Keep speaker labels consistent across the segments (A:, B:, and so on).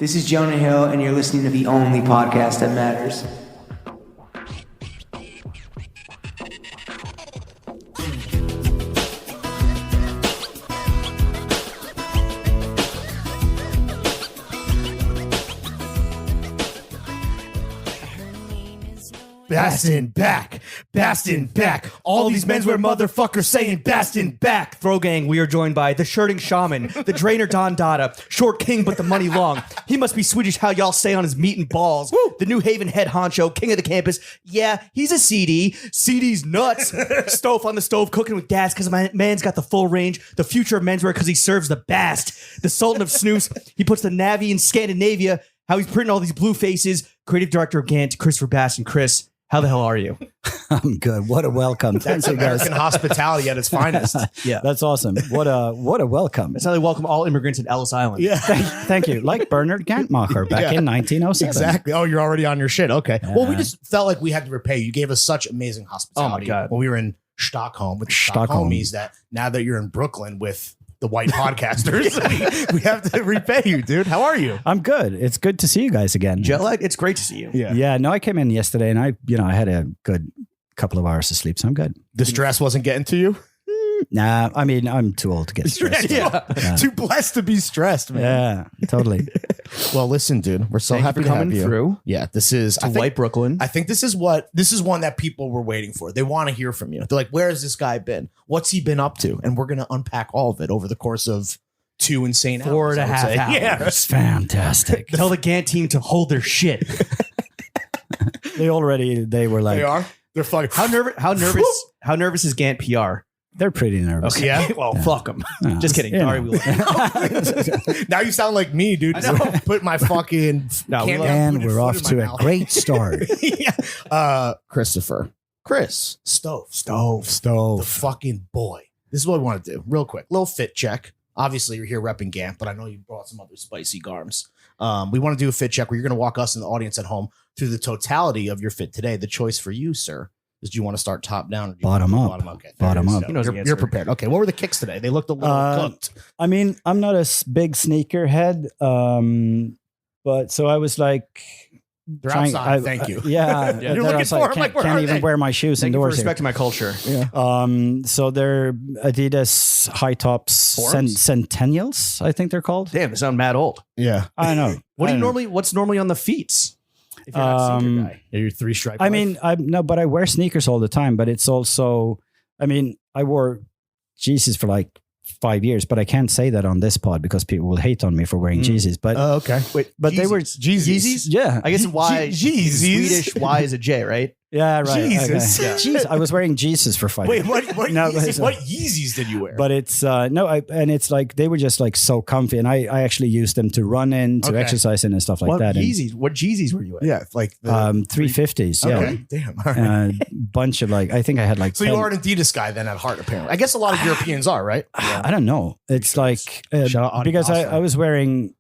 A: This is Jonah Hill, and you're listening to the only podcast that matters.
B: Bastin back. All these menswear motherfuckers saying Bastin back.
C: Throw gang, we are joined by the shirting shaman, the drainer Don Dada, short king but the money long. He must be Swedish how y'all say on his meat and balls. Woo. The New Haven head honcho, king of the campus. Yeah, he's a CD. CD's nuts. Stoffe on the stove, cooking with gas because my man's got the full range. The future of menswear because he serves the best. The sultan of snooze. He puts the Navy in Scandinavia. How he's printing all these blue faces. Creative director of GANT, Christopher Bastin. Chris, how the hell are you?
D: I'm good. What a welcome.
B: That's American hospitality at its finest.
C: Yeah.
D: That's awesome. What a welcome.
C: That's how they welcome all immigrants at Ellis Island.
B: Yeah.
D: Thank you. Like Bernard Gantmacher back in 1907.
B: Exactly. Oh, you're already on your shit. Okay. Well, we just felt like we had to repay you. You gave us such amazing hospitality.
C: Oh my God.
B: When we were in Stockholm with the
D: Stockholm.
B: Stockholmies, that now that you're in Brooklyn with the white podcasters, we have to repay you, dude. How are you?
D: I'm good. It's good to see you guys again.
C: Jet lag? It's great to see you.
D: Yeah. No, I came in yesterday and I had a good couple of hours of sleep, so I'm good.
B: The stress wasn't getting to you?
D: Nah, I mean, I'm too old to get stressed.
B: Yeah. Too blessed to be stressed, man.
D: Yeah, totally.
B: Well, listen, dude, we're so
C: Thank
B: happy
C: you for
B: to have
C: coming
B: you.
C: through.
B: Yeah, this is
C: To white Brooklyn.
B: I think this is one that people were waiting for. They want to hear from you. They're like, where has this guy been? What's he been up to? And we're going to unpack all of it over the course of 2 insane hours.
C: 4.5 hours.
B: Yeah.
D: It's fantastic.
C: Tell the GANT team to hold their shit.
D: They were like,
B: They are? They're fucking.
C: How nervous is GANT PR?
D: they're pretty nervous.
C: Okay.
B: Yeah?
C: Well, fuck them.
D: Yeah.
C: Just kidding.
D: You
C: Sorry,
D: know.
C: we love you.
B: Now you sound like me, dude.
C: I know.
B: Put my fucking.
C: No, we
B: can't
C: love-
B: have
D: And
B: put
D: we're
B: foot
D: off
B: in my
D: to a
B: mouth.
D: great start.
B: Yeah. Chris, Stoffe, the fucking boy. This is what we want to do, real quick. Little fit check. Obviously, you're here repping GANT, but I know you brought some other spicy garms. We want to do a fit check where you're going to walk us and the audience at home through the totality of your fit today. The choice for you, sir, is do you want to start top down or do you
D: Bottom
B: want
D: up.
B: to bottom up? Okay,
D: Bottom
B: there it
D: up.
B: is.
C: He knows the
B: You're
C: answer.
B: prepared. Okay, what were the kicks today? They looked a little cooked.
D: I mean, I'm not a big sneaker head, but so I was like,
B: They're outside. Thank you.
D: Yeah,
B: You're
D: they're
B: looking
D: outside.
B: for 'em, like, where
D: can't
B: are
D: even
B: they?
D: wear my shoes
C: Thank you for
D: indoors here.
C: respecting my culture.
D: So they're Adidas high tops
C: Forums?
D: Centennials, I think they're called.
C: Damn, they sound mad old.
B: Yeah.
D: I know.
C: What's normally on the feet? If you're not a sneaker guy.
B: You're 3 stripe.
D: I mean, but I wear sneakers all the time, but it's also, I mean, I wore Jesus for like 5 years, but I can't say that on this pod because people will hate on me for wearing Jesus. But
B: okay.
C: Wait,
D: but they were
C: Yeezys?
D: yeah,
C: I guess Y.
B: Yeezys.
C: Swedish Y is a J, right?
D: yeah, right.
B: Jesus.
D: Okay.
B: Yeah.
D: Jeez, I was wearing Jesus for 5
B: Wait,
D: years.
B: what
D: No,
B: Yeezys,
D: but-
B: what Yeezys did you wear?
D: But it's and it's like they were just like so comfy, and I actually used them to run in, to
B: Okay.
D: exercise in, and stuff like
C: What
D: that. And,
C: Yeezys? What Yeezys were you wearing?
B: yeah, like the,
D: 350s, yeah.
B: okay. Damn. All right.
D: Bunch of like, I think I had like.
B: So you
D: 10
B: are an Adidas guy then at heart, apparently. I guess a lot of Europeans are, right?
D: I don't know. It's like
B: Shout out Adi
D: because
B: Boston.
D: I was wearing,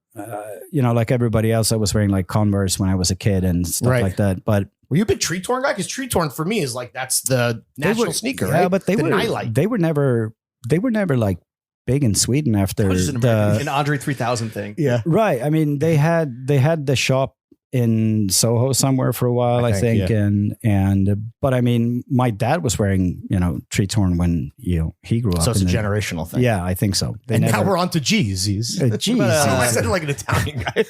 D: like everybody else, I was wearing like Converse when I was a kid and stuff
B: Right.
D: like that. But
B: Were you a big tree torn guy? Because tree torn for me is like that's the
D: they
B: national
D: were-
B: sneaker,
D: yeah,
B: right?
D: but they
B: the
D: were
B: nightlight.
D: they were never like big in Sweden after
C: Which is an American, an Andre 3000 thing.
B: Yeah.
D: right. I mean, they had the shop in Soho somewhere for a while, I think, but I mean, my dad was wearing tree torn when he grew up.
B: So it's a
D: in the-
B: generational thing.
D: Yeah, I think so. They
B: And now
D: never.
B: we're on to Yeezys.
D: Jeez.
B: I said it like an Italian guy.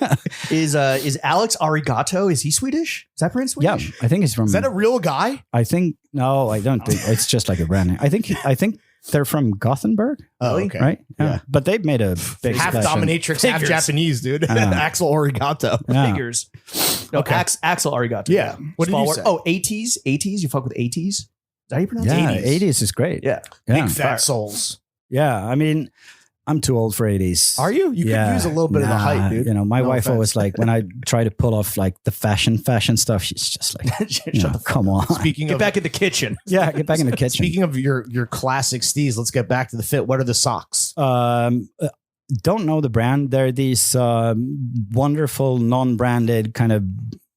C: Is Alex Arigato? Is he Swedish? Is that pronounced
D: Yeah,
C: Swedish?
D: I think he's from.
B: Is that a real guy?
D: I think no, I don't think it's just like a brand name. I think they're from Gothenburg,
B: Oh, okay.
D: right?
B: Yeah.
D: But they've made a big
B: Half
D: splash.
B: dominatrix, half
C: Figures.
B: Japanese, dude.
D: Ah.
B: Axel Origato.
D: Yeah.
C: Figures. No,
B: Okay.
C: Axel Arigato.
B: Yeah. What did you
C: Small
B: say?
C: word. Oh, 80s? 80s? You fuck with 80s? Is that how you pronounce
D: Yeah,
C: it?
D: 80s is great.
C: Yeah.
D: Yeah.
B: Big fat souls.
D: Yeah, I mean, I'm too old for 80s.
B: Are you? You could use a little bit of the hype, dude.
D: My
B: No
D: wife
B: offense.
D: always like when I try to pull off like the fashion stuff. She's just like, come on.
B: Speaking
C: Get
B: of
C: back in the kitchen.
D: Yeah, get back in the kitchen.
B: Speaking of your classic steez, let's get back to the fit. What are the socks?
D: Don't know the brand. They're these wonderful non-branded kind of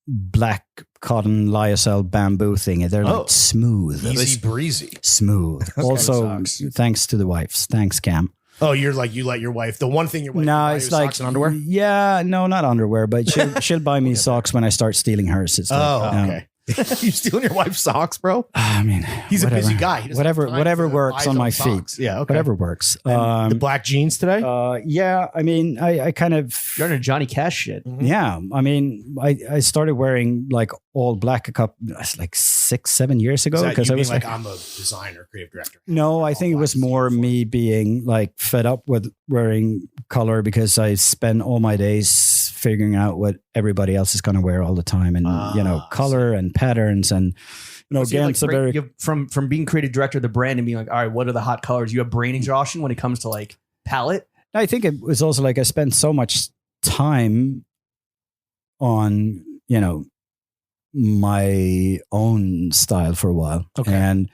D: black cotton lyocell bamboo thing. They're
C: Oh.
D: like smooth.
B: Easy breezy.
D: Smooth. Also,
C: socks.
D: thanks to the wives. Thanks, Cam.
B: Oh, you're like, you let your wife, the one thing your wife
D: No,
B: buy
D: it's
B: you
D: like
B: socks and underwear?
D: Yeah, no, not underwear, but she'll buy me socks when I start stealing hers. It's like,
B: Okay. You stealing your wife's socks, bro?
D: I mean,
B: He's a
D: whatever.
B: busy guy. He doesn't have time
D: Whatever
B: to buy
D: works
B: his
D: on
B: own
D: my
B: socks.
D: feet.
B: Yeah, okay.
D: Whatever works.
B: And the black jeans today?
D: Yeah, I mean, I kind of,
C: You're under Johnny Cash shit.
D: yeah, I mean, I started wearing like all black a couple, like 6-7 years ago, because I was
B: like, I'm a designer, creative director.
D: no, I think it was more me being like fed up with wearing color because I spend all my days figuring out what everybody else is going to wear all the time, and color and patterns, and
C: So you're
D: GANT's a very
C: from being creative director of the brand and being like, all right, what are the hot colors? You have brain exhaustion when it comes to like palette.
D: I think it was also like I spent so much time on, my own style for a while.
B: Okay.
D: And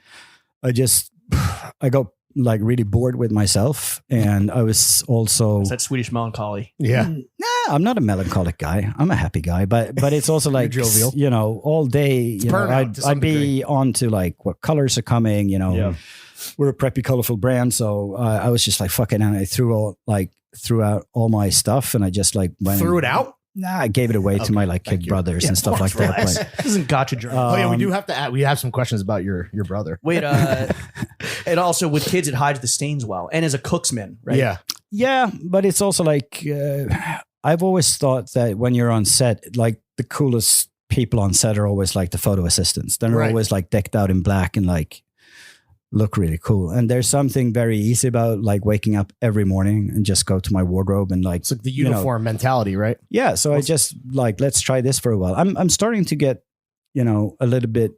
D: I got like really bored with myself. And I was also,
C: It's that Swedish melancholy.
B: Yeah.
D: I'm not a melancholic guy. I'm a happy guy, but it's also like,
B: jovial.
D: all day,
B: burnout to some
D: I'd be on to like what colors are coming,
C: Yeah.
D: We're a preppy, colorful brand. So I was just like, fucking, and I threw out all my stuff, and I just like
B: Threw it out?
D: Nah, I gave it away to my like kid brothers and stuff like that. But,
C: This isn't gotcha journal.
B: Oh yeah, we do have to add, we have some questions about your brother.
C: Wait, and also with kids, it hides the stains well. And as a cooksman, right?
B: Yeah.
D: yeah, but it's also like I've always thought that when you're on set, like the coolest people on set are always like the photo assistants. They're
B: Right.
D: always like decked out in black and like look really cool. And there's something very easy about like waking up every morning and just go to my wardrobe and like,
B: It's like the uniform mentality, right?
D: yeah. So I just like, let's try this for a while. I'm starting to get, a little bit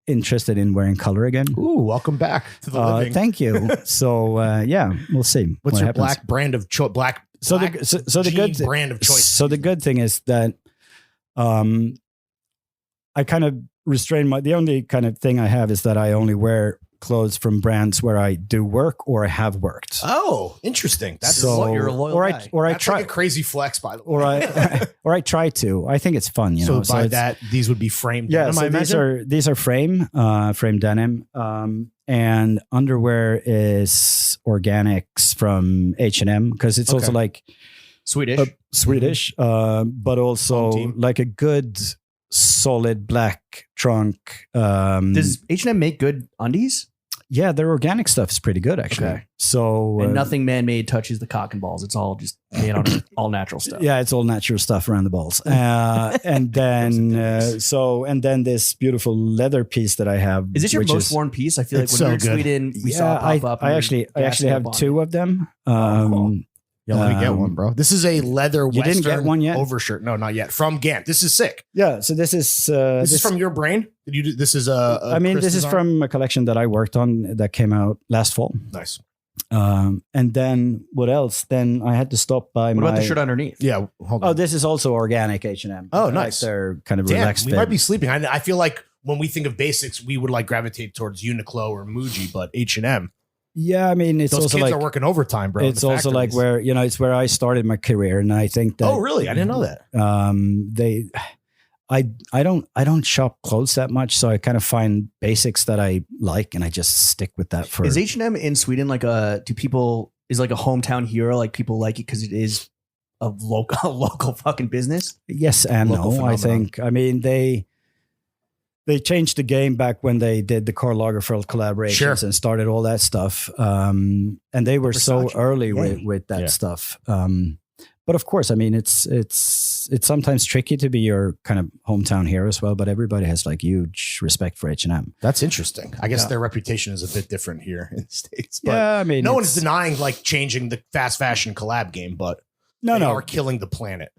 D: interested in wearing color again.
B: Ooh, welcome back to the living.
D: Thank you. So yeah, we'll see.
B: What's
D: what
B: your
D: happens.
B: black brand of choice?
D: So the good
B: brand of choice.
D: So the good thing is that I kind of restrain the only kind of thing I have is that I only wear clothes from brands where I do work or I have worked.
B: Oh, interesting. That's
D: So
C: you're a loyal
D: or
C: guy.
D: I
B: that's
D: try
B: like a crazy flex, by the way.
D: or I or I try to. I think it's fun,
B: So
D: know.
B: by
D: it's-
B: that, these would be framed.
D: yeah,
B: denim, I
D: so these are frame denim, and underwear is organics from H&M because it's also
B: Okay.
D: like
C: Swedish.
D: Swedish, but also
B: Home team.
D: like a good solid black trunk.
C: Does H&M make good undies?
D: Yeah, their organic stuff is pretty good actually.
C: Okay.
D: So
C: And nothing man-made touches the cock and balls. It's all just made on all natural stuff.
D: yeah, it's all natural stuff around the balls. And then and then this beautiful leather piece that I have.
C: Is this your
D: which
C: most worn piece? I feel like
B: It's
C: when
B: so
C: we were in
B: good.
C: Sweden, we saw it pop up.
D: I actually have two of them.
B: Yeah, let me get one, bro. This is a leather
D: You
B: Western
D: didn't get one yet?
B: overshirt. No, not yet. From GANT. This is sick.
D: Yeah, so this is
B: This is from your brain. Did you do, this is
D: I mean,
B: Chris
D: this is
B: design?
D: from a collection that I worked on that came out last fall.
B: Nice.
D: And then what else? Then I had to stop by
C: What
D: my.
C: about the shirt underneath?
B: Yeah. Hold on.
D: Oh, this is also organic H&M.
B: Oh,
D: Like
B: nice.
D: they're kind of
B: Damn,
D: relaxed.
B: we
D: fit.
B: might be sleeping. I feel like when we think of basics, we would like gravitate towards Uniqlo or Muji, but H&M.
D: Yeah, I mean, it's
B: Those
D: also
B: kids
D: like
B: are working overtime, bro. in
D: it's
B: the
D: also like
B: factories.
D: where it's where I started my career, and I think that.
B: Oh, really? I didn't know that.
D: I don't shop clothes that much, so I kind of find basics that I like, and I just stick with that for.
C: Is H&M in Sweden like is like a hometown hero? Like people like it because it is a local fucking business?
D: Yes and
B: Local
D: no. I
B: phenomenon.
D: think. I mean, they changed the game back when they did the Karl Lagerfeld collaborations
B: Sure.
D: and started all that stuff. And they were so
B: Versace.
D: early
B: Yeah.
D: with that
B: Yeah.
D: stuff. But of course, I mean, it's sometimes tricky to be your kind of hometown hero as well. But everybody has like huge respect for H&M.
B: That's interesting. I guess
C: Yeah.
B: their reputation is a bit different here in the States. But
D: Yeah, I mean,
B: no one's
D: it's-
B: denying like changing the fast fashion collab game, but
D: No,
B: they
D: no.
B: are killing the planet.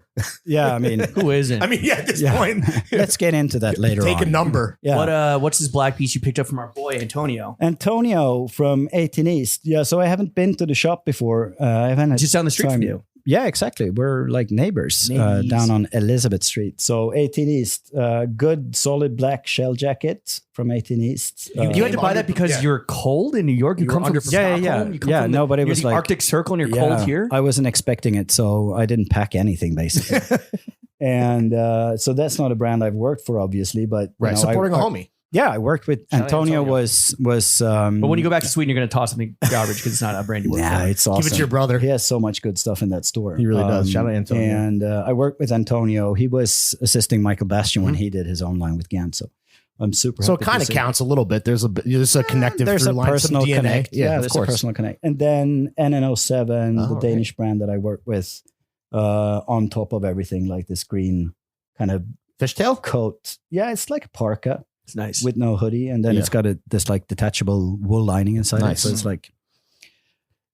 D: Yeah, I mean,
C: Who isn't?
B: I mean, yeah, at this
D: yeah.
B: point,
D: Let's get into that later
B: take
D: on.
B: a number.
D: Yeah.
C: What's this black piece you picked up from our boy Antonio?
D: Antonio from 18 East. Yeah, so I haven't been to the shop before. I haven't
C: Just down the street
D: time.
C: from you.
D: Yeah, exactly. We're like neighbors
C: Neighbors.
D: down on Elizabeth Street. So 18 East, good solid black shell jacket from 18 East.
C: You had to buy that because
B: yeah.
C: you're cold in New York. You
B: You
C: come
B: were
C: from
B: under-
C: Stockholm.
D: yeah.
C: You come
D: Yeah,
C: from
D: no, but it
C: you're
D: was
C: the
D: like-
C: Arctic Circle, and you're cold here.
D: I wasn't expecting it, so I didn't pack anything basically. And so that's not a brand I've worked for, obviously, but you
B: Right,
D: know,
B: supporting a homie.
D: Yeah, I worked with
C: Shout out
D: Antonio.
C: Antonio.
D: Was
C: But when you go back to Sweden, you're going to toss something garbage because it's not a brand you work
D: nah,
C: for.
D: it's awesome.
B: Give it to your brother.
D: He has so much good stuff in that store.
B: He really does. Shout out Antonio.
D: And I worked with Antonio. He was assisting Michael Bastin when he did his own line with GANT. So I'm super.
B: So it
D: happy to
B: kind of
D: see-
B: counts a little bit. There's a connective
D: There's
B: through
D: a
B: line, some
D: personal
B: DNA.
D: connect.
B: Yeah, of
D: there's
B: course.
D: a personal connect. And then NN07,
B: Oh,
D: the
B: right.
D: Danish brand that I work with, on top of everything, like this green kind of
B: Fishtail?
D: coat. Yeah, it's like a parka
C: It's nice.
D: with no hoodie, and then
B: Yeah.
D: it's got this like detachable wool lining inside
B: Nice.
D: it. So it's like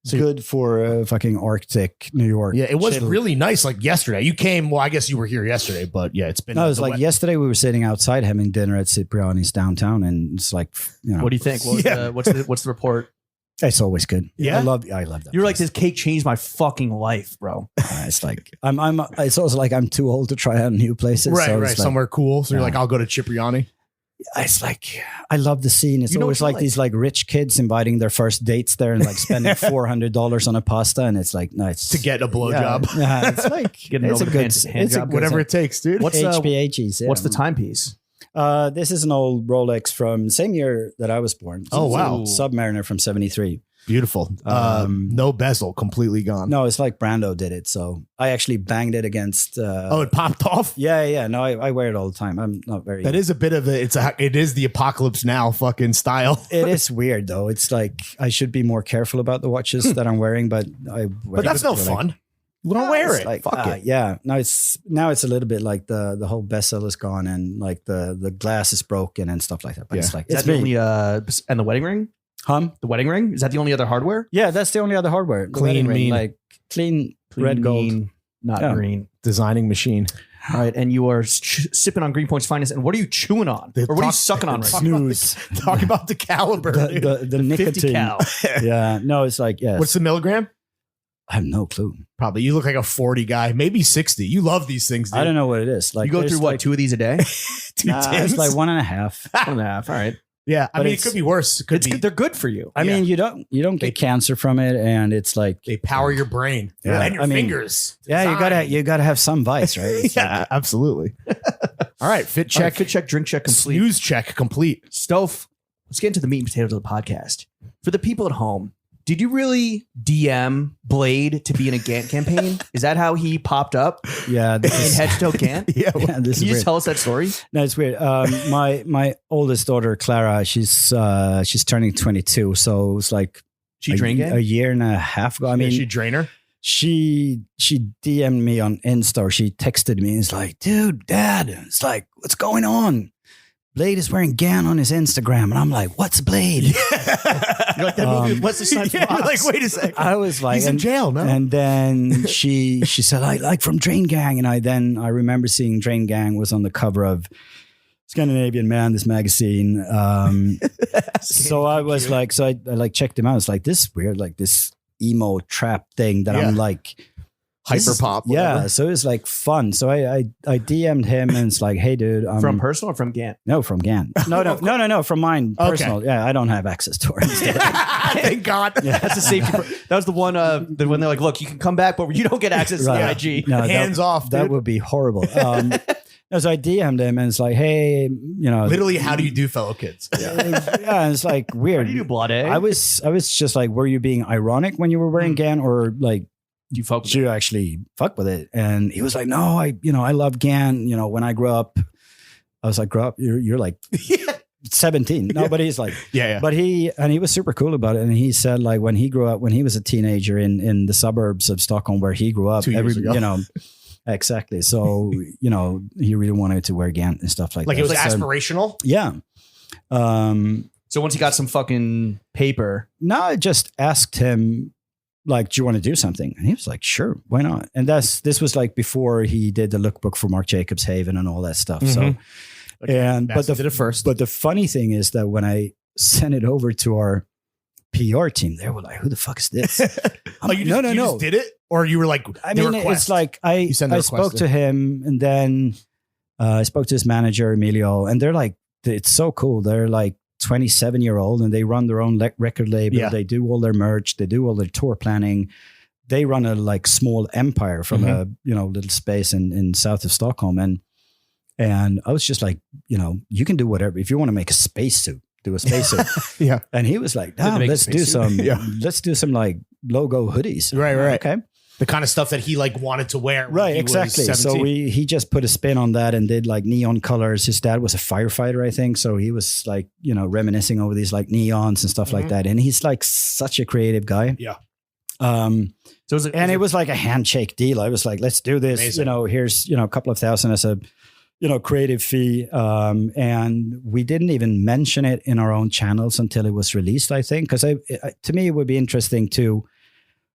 B: So-
D: good for fucking Arctic New York.
B: Yeah, it was
D: chill.
B: really nice. Like yesterday, you came. Well, I guess you were here yesterday, but yeah, it's been.
D: No, it was
B: the
D: like
B: wet-
D: yesterday we were sitting outside having dinner at Cipriani's downtown, and it's like, you know,
C: What do you think? What was
B: Yeah.
C: what's the report?
D: it's always good.
B: Yeah?
D: I love that.
C: You were like,
D: place.
C: this cake changed my fucking life, bro.
D: It's like it's also like I'm too old to try out new places.
B: right,
D: so
B: right,
D: it's like,
B: somewhere cool. So you're
D: Yeah.
B: like, I'll go to Cipriani.
D: It's like I love the scene. It's
C: You know
D: always
C: what you
D: like these like rich kids inviting their first dates there and like spending $400 on a pasta, and it's like no, it's
B: To get a blowjob.
D: Yeah, it's like
C: Get an
D: it's a
C: over
D: good,
C: hand
D: it's a
C: job.
D: good
B: Whatever it takes, dude.
C: What's
D: HPHs. Yeah.
C: what's the timepiece?
D: This is an old Rolex from the same year that I was born.
B: Oh,
D: It's a
B: wow.
D: Submariner from '73.
B: Beautiful. No bezel, completely gone.
D: No, it's like Brando did it. So I actually banged it against.
B: Oh, it popped off.
D: Yeah. No, I wear it all the time. I'm not very.
B: That is a bit of it is the apocalypse now fucking style.
D: It is weird though. It's like I should be more careful about the watches that I'm wearing, but
B: But that's no fun. You don't wear it.
D: Like,
B: Fuck it.
D: Yeah. Now it's a little bit like the whole bezel is gone and like the glass is broken and stuff like that. But
B: Yeah.
D: it's like
C: Is
D: it's
C: that the
D: me.
C: only and the wedding ring? The wedding ring? Is that the only other hardware?
D: Yeah, that's the only other hardware. The
B: Clean,
D: wedding ring,
B: mean.
D: like clean red gold.
C: Green, not
D: Yeah.
C: green.
B: Designing machine.
C: All right, and you are sipping on Greenpoint's finest. And what are you chewing on? Or what are you sucking on right now?
D: Snooze.
B: Talk about the caliber. dude.
D: The
C: 50
D: nicotine.
C: cal.
D: Yeah. No, it's like yes.
B: What's the milligram?
D: I have no clue.
B: Probably. You look like a 40 guy, maybe 60. You love these things, dude.
D: I don't know what it is. Like
C: You go
D: there's
C: through what,
D: like,
C: 2 of these a day?
B: Two
D: Nah,
B: tins.
D: it's like 1.5.
C: 1.5. All right.
B: Yeah, I
D: But
B: mean, it
D: it's-
B: could be worse. It could
C: It's
B: be.
C: good. They're good for you.
D: I mean, you don't get cancer from it, and it's like
B: They power your brain
D: Yeah,
B: and your
D: I mean,
B: fingers.
D: yeah, you gotta have some vice, right? It's
B: Yeah, absolutely. All right, fit
C: All right,
B: check.
C: fit check, drink check complete.
B: Snooze check complete.
C: Stoffe, let's get into the meat and potatoes of the podcast. For the people at home, did you really DM Bladee to be in a GANT campaign? Is that how he popped up
D: yeah.
C: in
D: This is,
C: head to toe GANT?
B: Yeah,
D: yeah, this
C: Can
D: is
C: you just
D: weird.
C: tell us that story?
D: No, it's weird. My oldest daughter Clara, she's turning 22, so it's like
C: She
D: a
C: drinking?
D: year and a half ago. I mean,
B: she drainer.
D: she DM'd me on Insta, or she texted me. It's like, dude, Dad, it's like, what's going on? Bladee is wearing GANT on his Instagram, and I'm like, what's Bladee?
C: You're like that movie with Wesley Snipes.
B: Yeah,
C: Fox.
B: like, wait a second.
D: I was like,
B: He's in jail, no?
D: And then she said, I like from Drain Gang. And I remember seeing Drain Gang was on the cover of Scandinavian Man, this magazine. So I was like, I like checked him out. It's like this is weird, like this emo trap thing that
B: Yeah.
D: I'm like this is-
B: Hyperpop,
D: Yeah.
B: whatever.
D: So it's like fun. So I DM'd him and it's like, hey dude, I'm
C: From personal or from GANT?
D: no, from GANT. No, from mine
B: Okay.
D: personal. Yeah, I don't have access to her.
B: Thank God.
C: That's a safety. That was the one when they're like, look, you can come back, but you don't get access to
D: Right.
C: the IG.
D: No,
B: Hands off,
D: That
B: dude.
D: would be horrible. So I DM'd him and it's like, hey, you know,
B: Literally, how do you do, fellow kids?
D: yeah, and it's like
C: How
D: weird.
C: do you do Bladee?
D: I was just like, were you being ironic when you were wearing GANT, or like,
C: Do you fuck with
D: did you actually fuck with it? And he was like, no, I love GANT. You know, when I grew up, I was like, grow up, you're like 17. No, but he's like,
B: Yeah.
D: but he was super cool about it. And he said like when he grew up, when he was a teenager in the suburbs of Stockholm where he grew up,
B: 2 years ago.
D: you know, exactly. So, you know, he really wanted to wear GANT and stuff like
B: Like
D: that.
B: it was
D: So,
B: aspirational.
D: yeah.
C: So once he got some fucking paper,
D: No, I just asked him, like, do you want to do something? And he was like, sure, why not? And this was like before he did the lookbook for Marc Jacobs Haven and all that stuff. So, and but
B: Bastin did it first.
D: But the funny thing is that when I sent it over to our PR team, they were like, who the fuck is this?
B: Oh, you just, you just did it, or you were like,
D: I
B: the
D: mean,
B: request?
D: it's like I
B: send the
D: spoke
B: request
D: to
B: in.
D: him, and then I spoke to his manager Emilio, and they're like, it's so cool. They're like 27-year-old, and they run their own record label.
B: Yeah.
D: They do all their merch. They do all their tour planning. They run a like small empire from a little space in south of Stockholm, And I was just like, you can do whatever. If you want to make a spacesuit, do a spacesuit.
B: Yeah.
D: And he was like,
E: Did they make a
D: let's do
E: spacesuit?
D: let's do some like logo hoodies.
B: Right.
D: Okay.
B: The kind of stuff that he like wanted to wear. when
D: Right,
B: he was
D: exactly. So
B: 17.
D: he just put a spin on that and did like neon colors. His dad was a firefighter, I think. So he was like, reminiscing over these like neons and stuff like that. And he's like such a creative guy.
B: Yeah.
C: So
D: It was like a handshake deal. I was like, let's do this.
B: Amazing.
D: Here's, a couple of thousand as a, creative fee. And we didn't even mention it in our own channels until it was released, I think. Because to me, it would be interesting to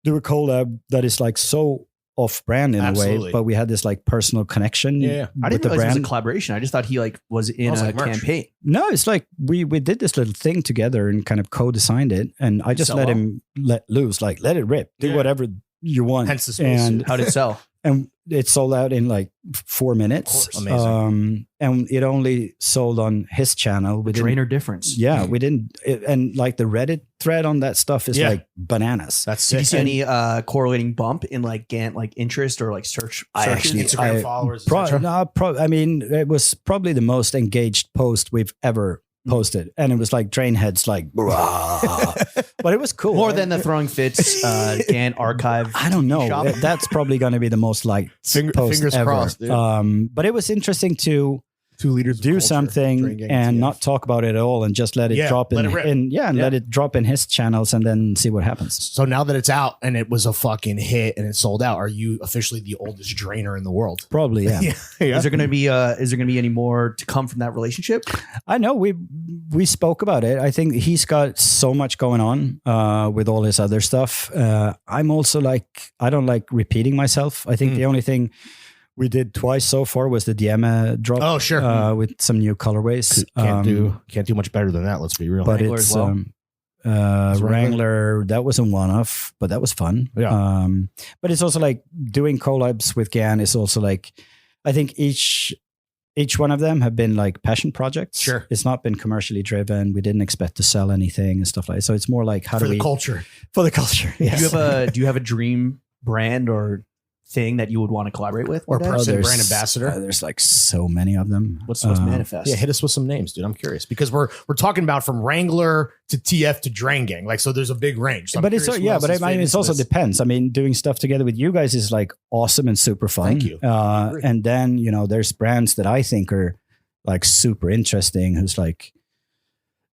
D: do a collab that is like so off-brand in a
B: Absolutely.
D: way, but we had this like personal connection
B: Yeah.
C: I
D: with
C: didn't
D: the
C: realize it was a
D: brand.
C: collaboration. I just thought he like was in
B: Sounds
C: a
B: like merch.
C: campaign.
D: No, it's like we did this little thing together and kind of co-designed it, and I just
C: Sell
D: let
C: well?
D: him let loose, like let it rip, do
B: Yeah.
D: whatever you want.
B: Hence the spacesuit.
D: and
C: How did it sell?
D: and it sold out in like 4 minutes.
B: Of course. Amazing.
D: And it only sold on his channel. We didn't-
C: Drainer difference.
D: Yeah, we didn't. And like the Reddit thread on that stuff is
B: Yeah.
D: like bananas.
B: That's
C: Did you
B: sick.
C: see any correlating bump in like Gant like interest or like search?
D: I
C: searches?
D: actually-
B: Instagram followers, et cetera?
D: I mean, it was probably the most engaged post we've ever posted, and it was like drain heads, like, but it was cool.
C: More than the Throwing Fits Gant Archive.
D: I don't know.
C: shop?
D: That's probably going to be the most liked post
B: Fingers
D: ever.
B: crossed, dude.
D: But it was interesting to
B: 2 liters of
D: do
B: culture,
D: something
B: drinking
D: and
B: TF.
D: not talk about it at all, and just let it
B: Yeah,
D: drop
B: let it rip.
D: let it drop in his channels, and then see what happens.
B: So now that it's out and it was a fucking hit and it sold out, are you officially the oldest drainer in the world?
D: Probably, yeah.
C: Is there gonna be any more to come from that relationship?
D: I know we spoke about it. I think he's got so much going on with all his other stuff. I'm also like, I don't like repeating myself. I think the only thing we did twice so far was the DM drop.
B: Oh, sure.
D: With some new colorways.
B: Can't do much better than that. Let's be real.
D: But
C: Wrangler
D: it's
C: as well?
B: Wrangler?
D: Wrangler. That was a one-off, but that was fun.
B: Yeah.
D: But it's also like doing collabs with GAN is also like, I think each one of them have been like passion projects.
B: Sure.
D: It's not been commercially driven. We didn't expect to sell anything and stuff like that. So it's more like, how
B: for
D: do
B: the
D: we
B: culture.
D: for the culture? Yes.
C: Do you have a dream brand or thing that you would want to collaborate with?
B: Or
C: one day?
B: person,
D: there's-
B: brand ambassador.
D: There's like so many of them.
C: What's
D: Uh,
C: manifest?
B: Yeah, hit us with some names, dude. I'm curious because we're talking about from Wrangler to TF to Drain Gang. Like, so there's a big range. So I'm
D: But it's
B: curious who
D: yeah,
B: else
D: but
B: is
D: I mean,
B: fit
D: it's
B: into
D: also
B: this.
D: depends. I mean, doing stuff together with you guys is like awesome and super fun.
B: Thank you. I agree.
D: And then there's brands that I think are like super interesting. Who's like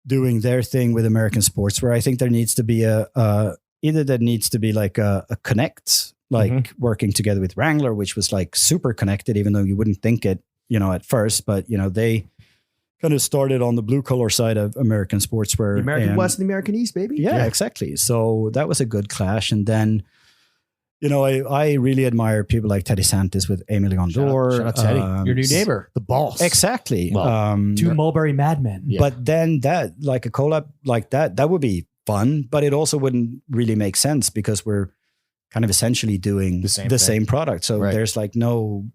D: doing their thing with American sports, where I think there needs to be either there needs to be like a connect, like working together with Wrangler, which was like super connected, even though you wouldn't think it, at first. But they kind of started on the blue collar side of American sportswear,
C: The American
D: and-
C: West and the American East, baby.
D: yeah, exactly. So that was a good clash. And then, I really admire people like Teddy Santis with Emily Gondor.
B: Shout out Teddy.
C: Your new neighbor.
B: the boss.
D: Exactly.
B: Well,
C: Two Mulberry madmen.
B: Yeah.
D: But then that, like a collab like that would be fun, but it also wouldn't really make sense because we're kind of essentially doing
B: The same
D: the
B: thing.
D: same product. So
B: Right.
D: there's like no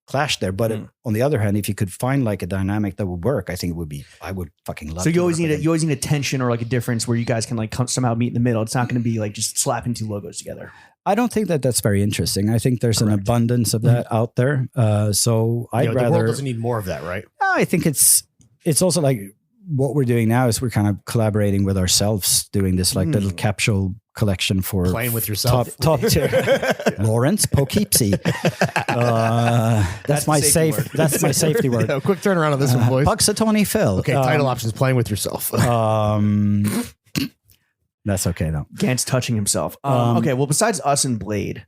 D: clash there. But on the other hand, if you could find like a dynamic that would work, I think I would fucking love
C: So
D: to
C: you always
D: work with
C: need
D: him.
C: a tension or like a difference where you guys can like somehow meet in the middle. It's not going to be like just slapping two logos together.
D: I don't think that that's very interesting. I think there's an abundance of that out there. So I'd
B: the world
D: rather.
B: doesn't need more of that, right?
D: I think it's also like what we're doing now is we're kind of collaborating with ourselves, doing this like little capsule collection for
B: Playing with yourself.
D: top tier. Lawrence Poughkeepsie. That's my
C: the safety
D: safe.
C: word.
D: That's my safety word.
B: Yeah, quick turnaround on this one, boys.
D: Puxatony Phil.
B: Okay, title options: playing with yourself.
D: That's okay though.
C: Gant's touching himself. Okay, well, besides us and Blade,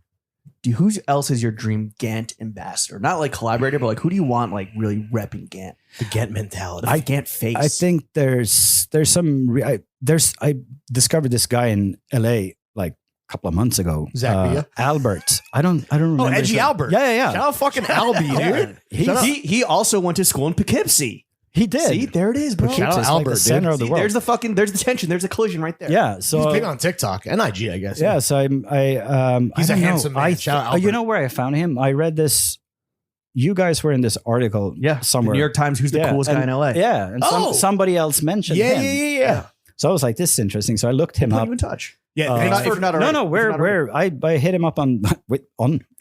C: who else is your dream Gant ambassador? Not like collaborator, but like who do you want like really repping Gant?
B: The Gant mentality.
C: The Gant face.
D: I think there's some. I discovered this guy in LA like a couple of months ago.
B: Zach Villa?
D: Albert. I don't remember. his
B: Edgy
D: name.
B: Albert.
D: Yeah.
B: Shout out fucking Albie, dude. Shut up.
C: he also went to school in Poughkeepsie.
D: He did.
C: See, there it is, bro.
B: Shout out
D: Poughkeepsie is
B: Albert,
D: like the
B: dude.
D: center of the
C: See,
D: world.
C: there's the tension. There's the collision right there.
D: Yeah. So
B: He's big on TikTok and IG, I guess.
D: yeah. So
B: He's
D: I
B: a
D: don't know.
B: handsome man. Shout out
D: You
B: Albert.
D: know where I found him? I read this. You guys were in this article.
C: Yeah,
D: somewhere.
C: The New York Times. Who's the
D: Yeah,
C: coolest guy
D: and-
C: in LA?
D: Yeah. And
B: Oh!
D: somebody else mentioned
B: Yeah,
D: him.
B: yeah.
D: So I was like, this is interesting. So I looked him
C: Put
D: up.
C: you in touch.
B: Yeah,
D: I hit him up on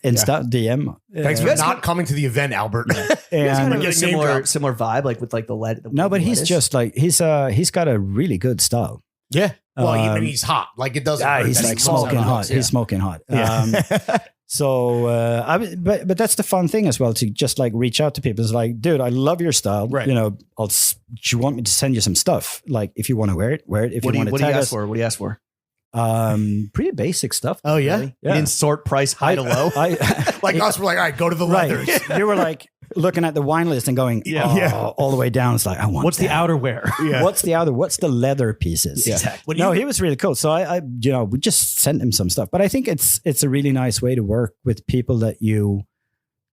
D: Insta DM.
B: Thanks for not coming to the event, Albert.
C: And
B: Getting
C: similar vibe, like with like the lead.
D: No, but he's just like he's got a really good style.
B: Yeah. Well, even he's hot. Like it doesn't.
D: Yeah, he's like smoking hot. He's smoking hot.
B: Yeah.
D: But that's the fun thing as well, to just like reach out to people. It's like, dude, I love your style.
B: Right.
D: You know, do you want me to send you some stuff? Like, if you want to wear it, wear it. If
C: What
D: you
C: do
D: want
C: you
D: to tag
C: ask
D: us,
C: for? What do you ask for?
D: pretty basic stuff.
B: Oh yeah.
C: Really? You didn't sort price high to low.
B: Like us, we're like, all right, go to the leathers.
D: Right. You were like looking at the wine list and going, all the way down. It's like, I want.
C: What's the
D: that.
C: outerwear?
B: Yeah.
D: What's the leather pieces?
C: Yeah. Exactly.
D: He was really cool. So I we just sent him some stuff. But I think it's a really nice way to work with people that you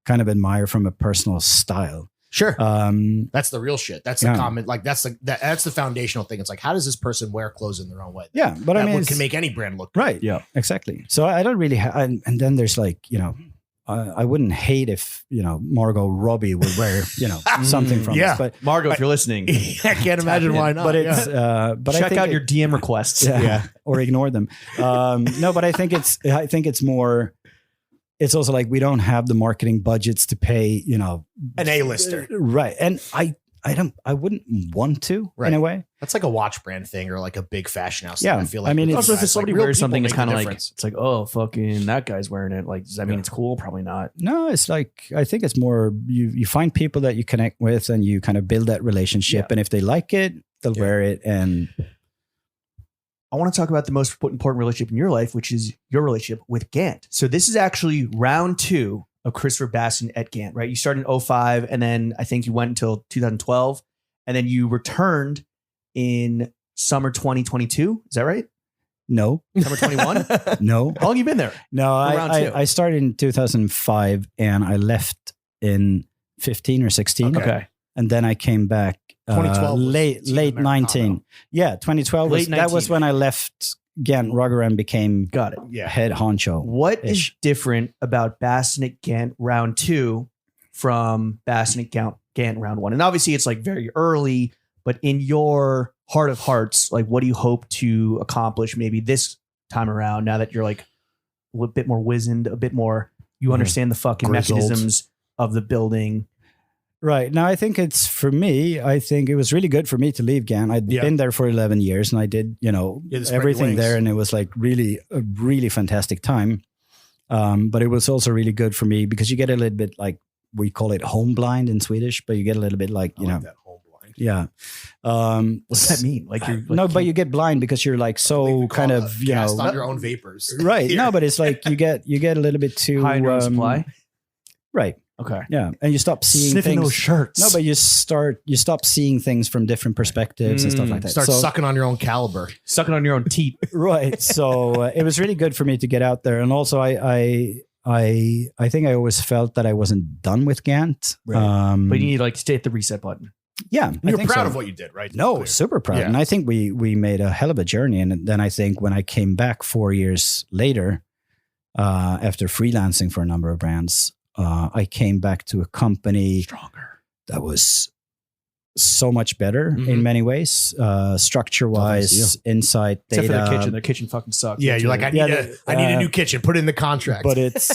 D: kind of admire from a personal style.
B: Sure. That's the real shit. That's the comment. Like that's the foundational thing. It's like, how does this person wear clothes in their own way?
D: Yeah, but
B: that
D: I mean,
B: can make any brand look good.
D: right. Yeah, exactly. So I don't really. And then there's like, I wouldn't hate if Margot Robbie would wear something from us. But
C: Margot, if you're listening,
B: I can't imagine why not.
D: But it's but
C: check
D: I think
C: out your DM requests.
D: or ignore them. No, but I think it's more. It's also like we don't have the marketing budgets to pay,
B: an A-lister.
D: Right. And I wouldn't want to in a way.
B: That's like a watch brand thing or like a big fashion house.
D: Yeah.
B: I feel like
D: I mean,
C: Also, if somebody wears something, it's kind of like
B: difference.
C: it's like, oh, fucking that guy's wearing it. Like, does that mean it's cool? Probably not.
D: No, it's like, I think it's more, you find people that you connect with and you kind of build that relationship.
C: Yeah.
D: And if they like it, they'll wear it. And
C: I want to talk about the most important relationship in your life, which is your relationship with GANT. So this is actually round 2 of Christopher Bastin at GANT, right? You started in 2005, and then I think you went until 2012, and then you returned in summer 2022. Is that right?
D: no,
C: Summer 21?
D: no,
C: How long have you been there?
D: no,
C: round two?
D: I started in 2005 and I left in 15 or 16.
C: Okay.
D: And then I came back
B: 2012 was
D: late
B: Team
D: late
B: Americano.
D: 19. Yeah, 2012 was
C: Late
D: that was
C: 19.
D: when I left GANT Rugger and became
C: Got it.
B: Yeah.
D: head honcho.
C: What is different about Bastin at GANT round 2 from Bastin at GANT round 1? And obviously it's like very early, but in your heart of hearts, like what do you hope to accomplish maybe this time around, now that you're like a bit more wizened, a bit more, you understand the fucking
B: Grizzled.
C: mechanisms of the building?
D: Right. Now I think it's for me, I think it was really good for me to leave GANT. I'd been there for 11 years and I did,
B: Yeah, the spread
D: everything
B: wings.
D: there, and it was like really a really fantastic time. But it was also really good for me because you get a little bit like, we call it home blind in Swedish, but you get a little bit like,
B: I like that whole blind.
D: yeah.
C: What's that mean? Like you're like,
D: No, but you get blind because you're like so kind of,
B: Cast on your own vapors.
D: right.
B: Here.
D: No, but it's like you get a little bit too
C: high in your own supply.
D: right.
C: Okay.
D: Yeah, and you stop seeing
C: Sniffing
D: things.
C: those shirts.
D: No, but you stop seeing things from different perspectives and stuff like that.
B: Start
D: So-
B: sucking on your own caliber.
C: sucking on your own teeth.
D: right. So it was really good for me to get out there, and also I think I always felt that I wasn't done with GANT.
B: Right.
C: But you need to like stay at the reset button.
D: Yeah,
B: And
D: I
B: you're
D: think
B: proud
D: so.
B: of what you did, right?
D: No, super proud.
B: Yeah.
D: And I think we made a hell of a journey. And then I think when I came back 4 years later, after freelancing for a number of brands, I came back to a company
C: Stronger.
D: that was so much better
B: Mhm.
D: in many ways, structure wise, insight,
C: Except for
D: data.
C: their kitchen. Their kitchen fucking sucks.
B: Yeah, you're like, I need a new kitchen. Put it in the contract.
D: But it's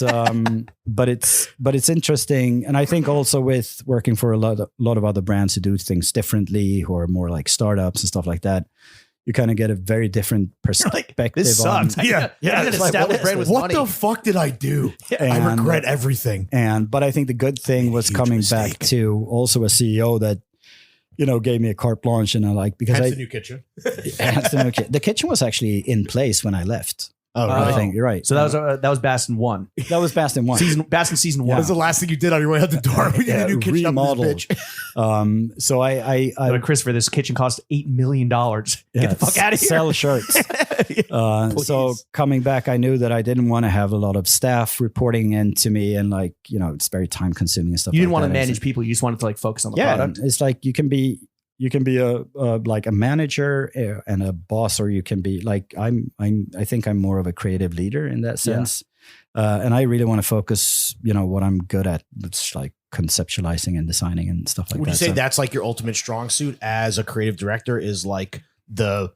D: but it's interesting, and I think also with working for a lot of other brands who do things differently, who are more like startups and stuff like that, you kind of get a very different perspective.
C: this
D: on,
C: sucks.
B: Yeah.
C: Yeah.
D: It's
C: An
D: like,
C: established
D: what
C: brand
D: is
C: with
B: what
C: money.
B: the fuck did I do? I
D: And-
B: regret everything.
D: but I think the good thing was
B: Huge
D: coming
B: mistake.
D: back to also a CEO that gave me a carte blanche, and I like because
B: Hence
D: I
B: the new kitchen.
D: the kitchen was actually in place when I left.
B: Oh,
C: really?
D: I think you're right.
C: So that was Bastin 1.
D: that was Bastin 1.
C: Bastin season 1.
B: What was the last thing you did on your way out the door? We need a new kitchen up
D: remodeled.
B: this bitch.
D: So I
C: Like, Christopher, this kitchen cost $8 million. Get the fuck out of here.
D: Sell shirts. So coming back, I knew that I didn't want to have a lot of staff reporting into me, and it's very time consuming and stuff.
C: You didn't
D: like
C: want to
D: that.
C: manage people. You just wanted to like focus on the
D: Yeah,
C: product.
D: it's like you can be like a manager and a boss, or you can be like I think I'm more of a creative leader in that sense. And I really want to focus, what I'm good at. It's like conceptualizing and designing and stuff like
B: Would
D: that.
B: you say
D: So-
B: that's like your ultimate strong suit as a creative director, is like the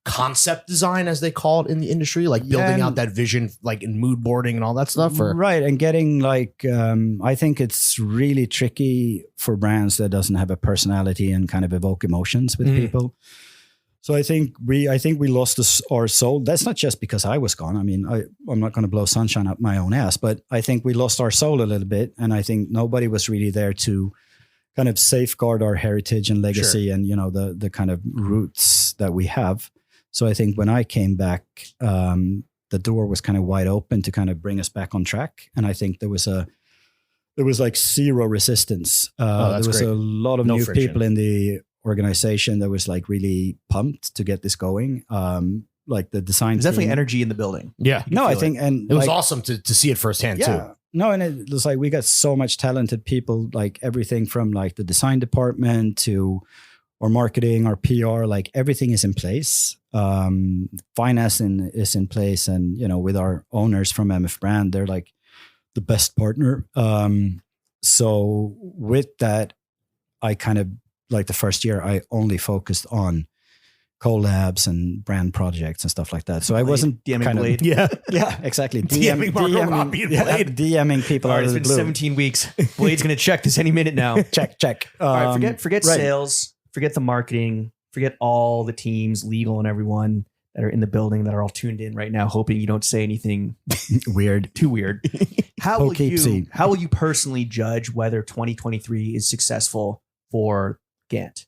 B: concept design, as they call it in the industry, like building out that vision, like in mood boarding and all that stuff? Or?
D: Right. And getting like, I think it's really tricky for brands that doesn't have a personality and kind of evoke emotions with people. So I think we lost our soul. That's not just because I was gone. I mean, I'm not going to blow sunshine up my own ass, but I think we lost our soul a little bit. And I think nobody was really there to kind of safeguard our heritage and legacy and, you know, the kind of roots that we have. So I think when I came back, the door was kind of wide open to kind of bring us back on track. And I think there was like zero resistance. There was a lot of new
B: friction.
D: people in the organization that was like really pumped to get this going. Like the design
C: There's definitely
D: team.
C: energy in the building.
B: Yeah.
D: No, I think, and
B: It was
D: like,
B: awesome to see it firsthand too.
D: no, and it was like we got so much talented people, like everything from like the design department to our marketing, our PR, like everything is in place. Finance is in place, and you know, with our owners from MF Brand, they're like the best partner. So with that, I kind of like the first year, I only focused on collabs and brand projects and stuff like that. So I wasn't
C: DMing
D: kind of,
C: Bladee.
B: Yeah.
D: exactly.
B: DMing Margot Robbie and Bladee.
D: DMing people
C: All
D: out
C: right, it's
D: of the
C: been
D: blue.
C: 17 weeks. Blade's going to check this any minute now.
D: Check.
C: All right, forget
D: right.
C: sales, forget the marketing, forget all the teams, legal and everyone that are in the building that are all tuned in right now, hoping you don't say anything
D: Weird.
C: too weird. How will
D: Poughkeepsie.
C: you personally judge whether 2023 is successful for GANT?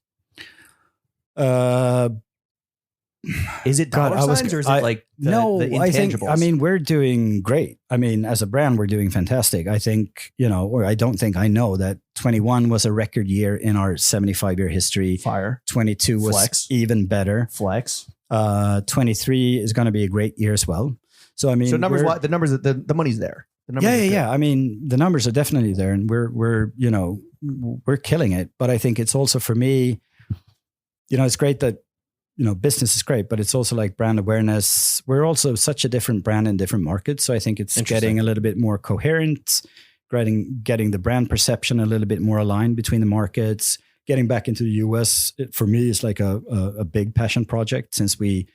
C: Is it
D: God,
C: dollar signs or is it like the
D: I think,
C: intangibles?
D: I mean, we're doing great. I mean, as a brand, we're doing fantastic. I think, you know, or I don't think I know that 21 was a record year in our 75-year history.
C: fire,
D: 22 was
C: Flex.
D: even better.
C: flex.
D: 23 is going to be a great year as well. So, I mean,
C: So numbers,
D: we're-
C: the numbers, the money's there. The numbers are good.
D: yeah. I mean, the numbers are definitely there, and we're you know, we're killing it. But I think it's also, for me, you know, it's great that, you know, business is great, but it's also like brand awareness. We're also such a different brand in different markets. So I think it's getting a little bit more coherent, getting the brand perception a little bit more aligned between the markets. Getting back into the US, for me, is like a big passion project, since we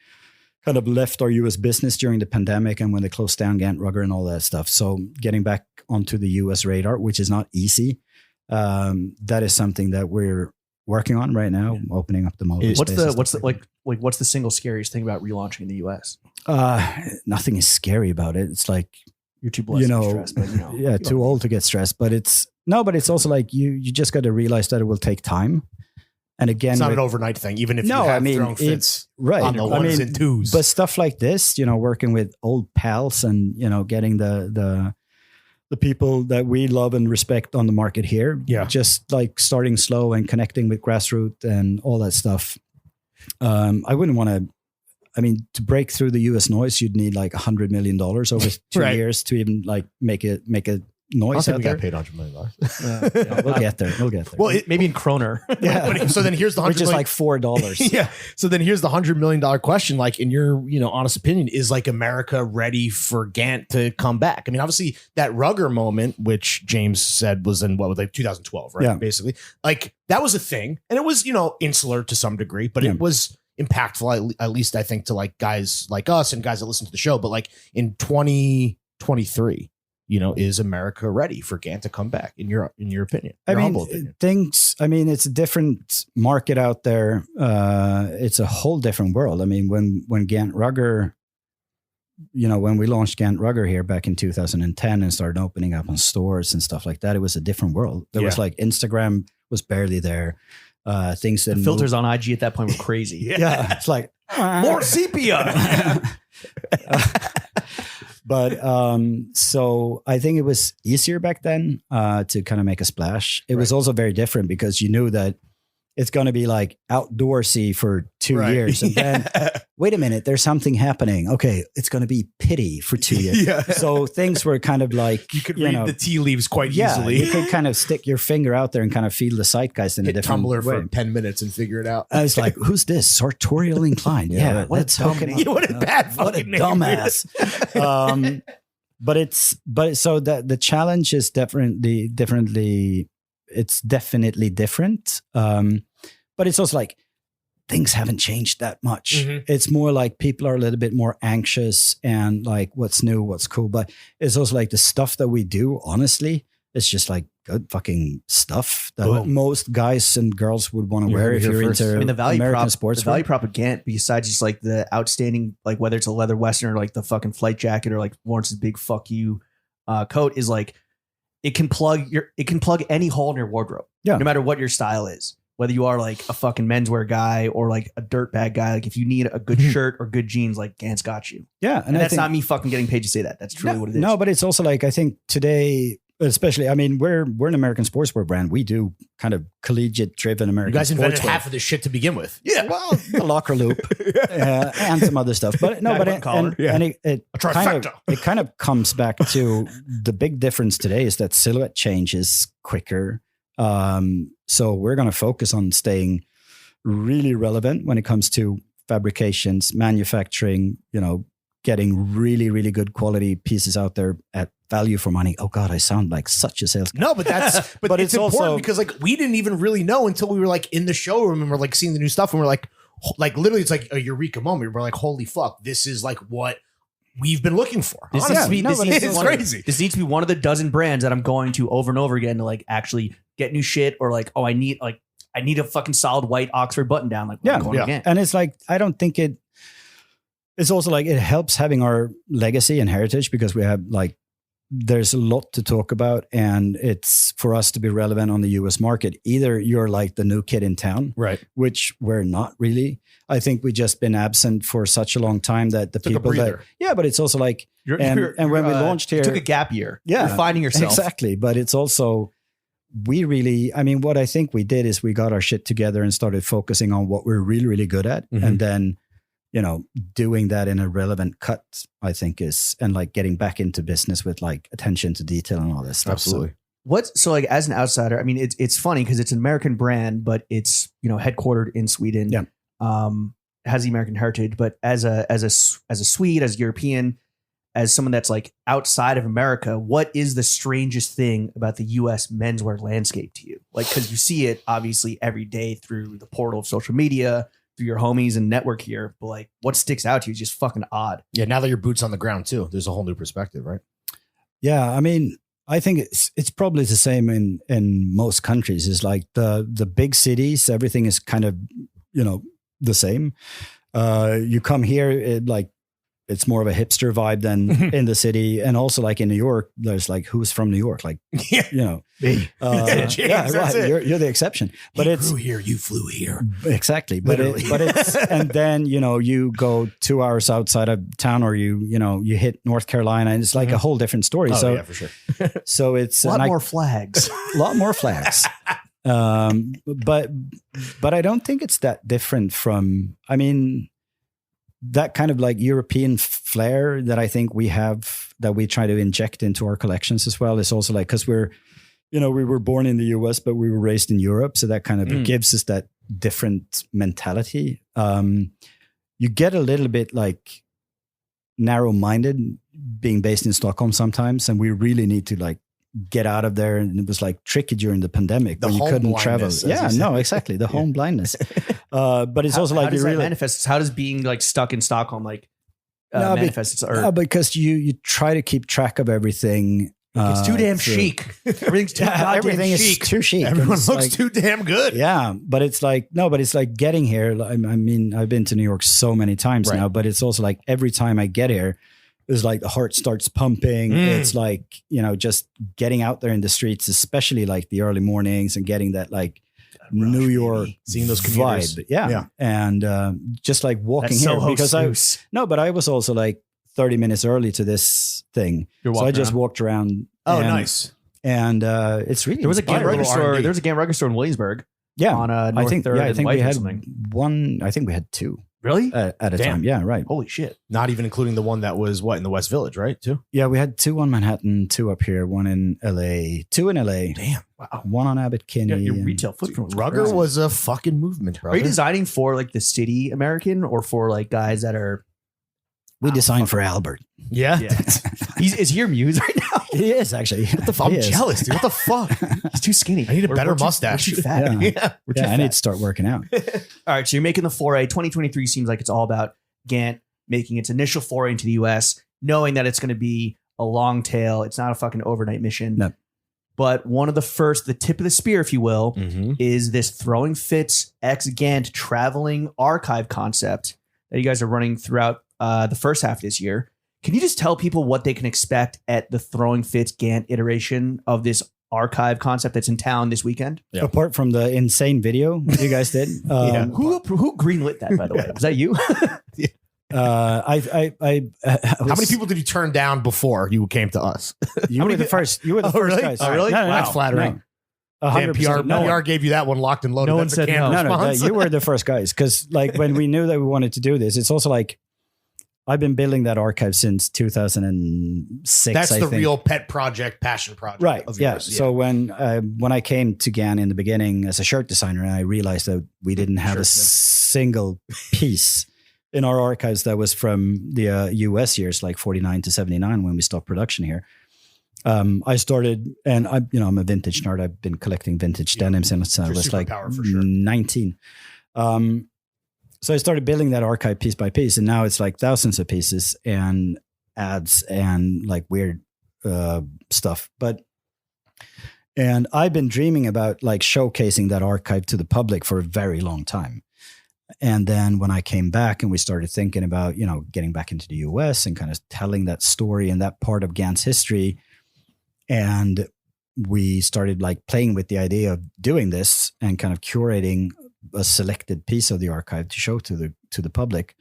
D: kind of left our US business during the pandemic and when they closed down GANT Rugger and all that stuff. So getting back onto the US radar, which is not easy, that is something that we're working on right now, opening up the mobile.
C: What's the single scariest thing about relaunching in the US?
D: Nothing is scary about it. It's like,
C: You're too blessed
D: you know,
C: to stress, but you know,
D: yeah, too old to get stressed. But it's also like you just got to realize that it will take time. And again,
B: It's not an overnight thing, even if you have Thowing Fits
D: right
B: on the ones and twos.
D: But stuff like this, you know, working with old pals and, you know, getting the people that we love and respect on the market here.
B: Yeah.
D: Just like starting slow and connecting with grassroots and all that stuff. I wouldn't want to, I mean, to break through the US noise, you'd need like $100 million over 2
B: Right.
D: years to even like make a noise
B: I
D: out
B: think we
D: there.
B: got paid $100 million.
D: We'll get there.
B: Well,
C: maybe in kroner.
B: But so then here's the $100
D: Which is
B: million.
D: like $4.
B: Yeah. So then here's the $100 million question. Like, in your, you know, honest opinion, is like America ready for GANT to come back? I mean, obviously that Rugger moment, which James said was in 2012, right?
D: Yeah.
B: Basically, like that was a thing, and it was, you know, insular to some degree, but it was impactful, at least I think, to like guys like us and guys that listen to the show. But like in 2023, you know, is America ready for GANT to come back? In your opinion,
D: I
B: Your
D: mean,
B: humble opinion.
D: it's a different market out there. It's a whole different world. I mean, when GANT Rugger, you know, when we launched GANT Rugger here back in 2010 and started opening up on stores and stuff like that, it was a different world. There was like Instagram was barely there. Things that
C: The filters on IG at that point were crazy.
D: yeah, it's like
C: More sepia.
D: But so I think it was easier back then to kind of make a splash. It was also very different because you knew that it's going to be like outdoorsy for 2 years. And then, wait a minute, there's something happening. Okay, it's going to be pity for 2 years.
B: Yeah.
D: So things were kind of like,
B: You could read the tea leaves quite
D: yeah,
B: easily.
D: you could kind of stick your finger out there and kind of feel the zeitgeist in a
B: Hit
D: different
B: Tumblr
D: way.
B: for 10 minutes and figure it out.
D: I was like, who's this? Sartorial inclined. Yeah,
C: what a
D: let's
C: dumb
D: hook it
C: name.
D: up.
B: What a bad
D: What a
B: fucking name.
D: dumbass. But so the challenge is definitely different. But it's also like things haven't changed that much.
B: Mhm.
D: It's more like people are a little bit more anxious and like what's new, what's cool. But it's also like the stuff that we do, honestly, it's just like good fucking stuff that
B: Boom.
D: most guys and girls would want to
B: You
D: wear
B: heard it
D: if
B: here
D: you're
B: first.
D: into
C: I mean, the value
D: American
C: prop,
D: sports.
C: the value prop of GANT, besides just like the outstanding, like whether it's a leather Western or like the fucking flight jacket or like Lawrence's big fuck you coat, is like it can plug any hole in your wardrobe.
D: Yeah.
C: No matter what your style is, whether you are like a fucking menswear guy or like a dirtbag guy, like if you need a good shirt or good jeans, like GANT's got you.
D: Yeah.
C: And
D: I
C: that's
D: think,
C: not me fucking getting paid to say that. That's truly what it is.
D: No, but it's also like, I think today, especially, I mean, we're an American sportswear brand. We do kind of collegiate driven
B: You
D: American
B: guys invented
D: sportswear.
B: half of this shit to begin with.
C: Yeah.
D: Well, the locker loop and some other stuff, but no,
C: Guy
D: but
C: button collar.
D: and it
B: A
D: kind
B: trifecta.
D: of, it kind of comes back to the big difference today is that silhouette change is quicker. So we're going to focus on staying really relevant when it comes to fabrications, manufacturing, getting really, really good quality pieces out there at value for money. Oh God, I sound like such a sales guy.
B: No, but that's but,
D: But
B: it's
D: it's
B: important
D: also-
B: because like we didn't even really know until we were like in the showroom and we're like seeing the new stuff and we're like literally it's like a eureka moment. We're like, holy fuck, this is like what we've been looking for.
C: This
B: Honestly.
C: needs to be,
D: no,
C: this
D: but
C: needs
B: it's
C: to be one of-
B: crazy.
C: this needs to be one of the dozen brands that I'm going to over and over again to like actually get new shit or like, oh, I need a fucking solid white Oxford button down. Like,
D: Yeah,
C: I'm going
B: yeah.
C: again.
D: And it's like, I don't think it's also like it helps having our legacy and heritage because we have like, there's a lot to talk about and it's for us to be relevant on the US market. Either you're like the new kid in town,
B: Right.
D: which we're not really. I think we've just been absent for such a long time that the
B: Took a
D: people that,
B: breather.
D: yeah, but it's also like, and when we launched
C: you
D: here,
C: took a gap year.
D: Yeah,
C: You're finding yourself.
D: exactly. But it's also, we really, I mean, what I think we did is we got our shit together and started focusing on what we're really, really good at.
B: Mhm.
D: And then, doing that in a relevant cut, I think is, and like getting back into business with like attention to detail and all this stuff.
B: Absolutely.
C: So like as an outsider, I mean, it's funny because it's an American brand, but it's, headquartered in Sweden.
D: Yeah.
C: Has the American heritage, but as a Swede, as European, as someone that's like outside of America, what is the strangest thing about the US menswear landscape to you? Like, because you see it obviously every day through the portal of social media, through your homies and network here, but like what sticks out to you is just fucking odd.
B: Yeah, now that your boots on the ground too, there's a whole new perspective, right?
D: Yeah. I mean, I think it's probably the same in most countries. It's like the big cities, everything is kind of, the same. You come here, it's more of a hipster vibe than in the city. And also like in New York, there's like, who's from New York? Like,
B: Yeah.
D: me.
B: James,
D: Yeah,
B: that's
D: right.
B: it.
D: You're the exception. But
B: He
D: it's
B: grew here, you flew here.
D: exactly. But it's, and then, you go 2 hours outside of town or you hit North Carolina and it's like a whole different story.
B: Oh,
D: so,
B: yeah, for sure.
D: so it's
C: A lot
D: and I-
C: more flags.
D: a lot more flags. But I don't think it's that different from, I mean, that kind of like European flair that I think we have that we try to inject into our collections as well is also like, cause we were born in the US, but we were raised in Europe. So that kind of gives us that different mentality. You get a little bit like narrow-minded being based in Stockholm sometimes. And we really need to like get out of there. And it was like tricky during the pandemic
B: The
D: when you
B: home
D: couldn't travel.
B: blindness, as
D: Yeah,
B: you said.
D: no, exactly. The home blindness. But it's also
C: how
D: like
C: does
D: you
C: that
D: really
C: manifest? How does being like stuck in Stockholm like
D: No,
C: manifest? Or
D: no, because you try to keep track of everything.
C: it's too damn
D: through-
C: chic. Everything's too goddamn
D: Everything
C: chic.
D: is too chic.
B: Everyone
D: It's
B: looks
D: like-
B: too damn good.
D: Yeah, but it's like it's like getting here. I mean, I've been to New York so many times
B: Right.
D: now, but it's also like every time I get here, it's like the heart starts pumping. It's like just getting out there in the streets, especially like the early mornings, and getting that like New York
B: Seeing those commuters.
D: vibe. Yeah, and just like walking
C: That's
D: here
C: Soho
D: because
C: snooze.
D: but I was also like 30 minutes early to this thing,
C: You're
D: so I
C: walking
D: just
C: around.
D: walked around.
B: Oh,
D: and,
B: nice.
D: And it's really
C: There was a GANT
D: inspiring.
C: Rugger
B: Little
C: store.
B: R&D.
C: There was a GANT Rugger store in Williamsburg.
D: Yeah,
C: on
D: I
C: North
D: think.
C: Third
D: Yeah, I
C: and
D: think we
C: White or
D: had
C: something.
D: one. I think we had two
C: Really?
D: at a
B: Damn.
D: time. Yeah, right.
C: Holy shit!
B: Not even including the one that was in the West Village, right? Too.
D: Yeah, we had two on Manhattan, two up here, one in LA, two in LA,
B: Damn.
C: Wow.
D: one on Abbot Kinney.
C: Your
D: and-
C: retail footprint was
B: Rugger
C: crazy.
B: was a fucking movement, brother.
C: Are you designing for like the city American or for like guys that are
D: We designed for Albert.
B: Yeah.
C: Is he your muse right now?
D: He is actually.
B: I'm jealous, dude. What the fuck?
C: He's too skinny.
B: I need a better mustache.
C: We're too fat.
D: Yeah.
C: We're too
D: Yeah, I
C: fat.
D: need to start working out.
C: All right, so you're making the foray. 2023 seems like it's all about GANT making its initial foray into the US, knowing that it's going to be a long tail. It's not a fucking overnight mission.
D: No.
C: But one of the tip of the spear, if you will,
B: Mm-hmm.
C: is this Throwing Fits X GANT traveling archive concept that you guys are running throughout the first half of this year. Can you just tell people what they can expect at the Throwing Fits GANT iteration of this archive concept that's in town this weekend?
B: Yeah.
D: Apart from the insane video you guys did,
C: Who greenlit that, by the way? Was that you?
D: I
B: How many people did you turn down before you came to us?
D: You were the first. You were the
B: Oh,
D: first
B: really?
D: guys.
B: Oh, really?
D: No, no,
B: That's
D: no,
B: flattering.
D: no.
B: Damn,
D: 100%. No,
B: PR gave you that one locked and loaded.
C: No one
B: That's a
C: said
B: canned
C: no.
B: response.
D: you were the first guys because, like, when we knew that we wanted to do this, it's also like I've been building that archive since 2006.
B: That's
D: I
B: the
D: think.
B: real pet project, passion project,
D: Right.
B: Of
D: Yeah.
B: yours.
D: So when I came to GAN in the beginning as a shirt designer, and I realized that we didn't have a single piece in our archives that was from the US years, like 49 to 79, when we stopped production here. I started, and I'm a vintage nerd. I've been collecting vintage denim since I
B: Your
D: was like
B: superpower for sure.
D: 19. So I started building that archive piece by piece, and now it's like thousands of pieces and ads and like weird stuff. And I've been dreaming about like showcasing that archive to the public for a very long time. And then when I came back and we started thinking about, getting back into the US and kind of telling that story and that part of GANT's history, and we started like playing with the idea of doing this and kind of curating a selected piece of the archive to show to the public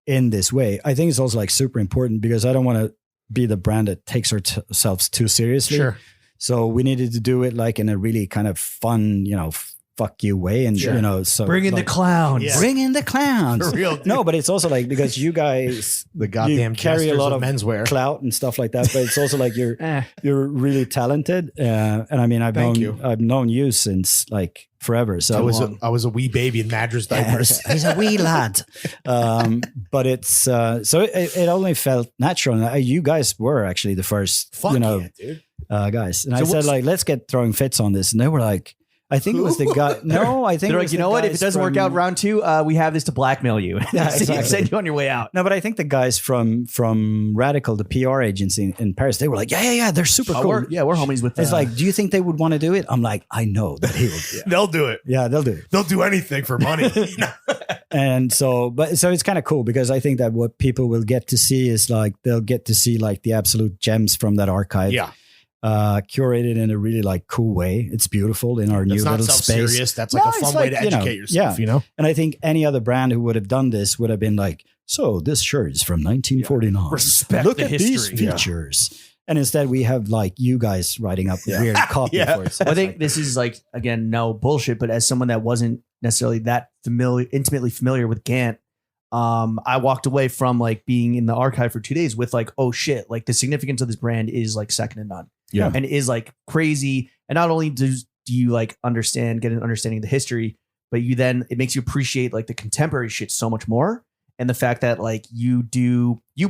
D: in this way. I think it's also like super important because I don't want to be the brand that takes ourselves too seriously.
B: Sure.
D: So we needed to do it like in a really kind of fun, fuck you way. And, so
C: Bring in the
D: like,
C: clowns.
B: Yeah.
D: bring in the clowns.
B: For real, dude.
D: No, but it's also like, because you guys
B: The goddamn
D: you carry a
B: jesters
D: lot
B: of
D: of
B: menswear.
D: clout and stuff like that, but it's also like you're really talented. And I mean,
B: Thank you.
D: I've known you since like forever. So
B: I was a wee baby in Madras diapers.
D: he's a wee lad. But it's so it only felt natural. And you guys were actually the first,
B: Fuck yeah, dude.
D: guys. And I
B: So
D: said
B: what's-
D: like, let's get Throwing Fits on this, and they were like, I think it was the guy. No, I think
C: They're
D: it
C: like,
D: was
C: you
D: the
C: know what? If it
D: guys
C: doesn't work
D: from-
C: out round 2, we have this to blackmail you.
D: Yeah,
C: So you
D: exactly.
C: send you on your way out.
D: No, but I think the guys from Radical, the PR agency in Paris, they were like, yeah, they're super cool.
C: We're homies with
D: It's like, do you think they would want to do it? I'm like, I know that he will.
B: They'll do it.
D: Yeah, they'll do it.
B: They'll do anything for money.
D: And so it's kind of cool because I think that what people will get to see is like, they'll get to see like the absolute gems from that archive.
B: Yeah.
D: Curated in a really like cool way. It's beautiful in our
B: That's
D: new
B: not
D: little space.
B: self-serious. That's like
D: No,
B: a fun
D: it's
B: way
D: like,
B: to educate yourself,
D: And I think any other brand who would have done this would have been like, so this shirt is from 1949.
C: Respect
D: Look
C: the
D: at these
C: history.
D: features. And instead we have like you guys writing up weird copy for it. So
C: I
D: it's
C: think
D: like-
C: this is like, again, no bullshit, but as someone that wasn't necessarily that intimately familiar with GANT, I walked away from like being in the archive for 2 days with like, oh shit, like the significance of this brand is like second to none.
B: Yeah.
C: And is like crazy. And not only do you like get an understanding of the history, but it makes you appreciate like the contemporary shit so much more. And the fact that like you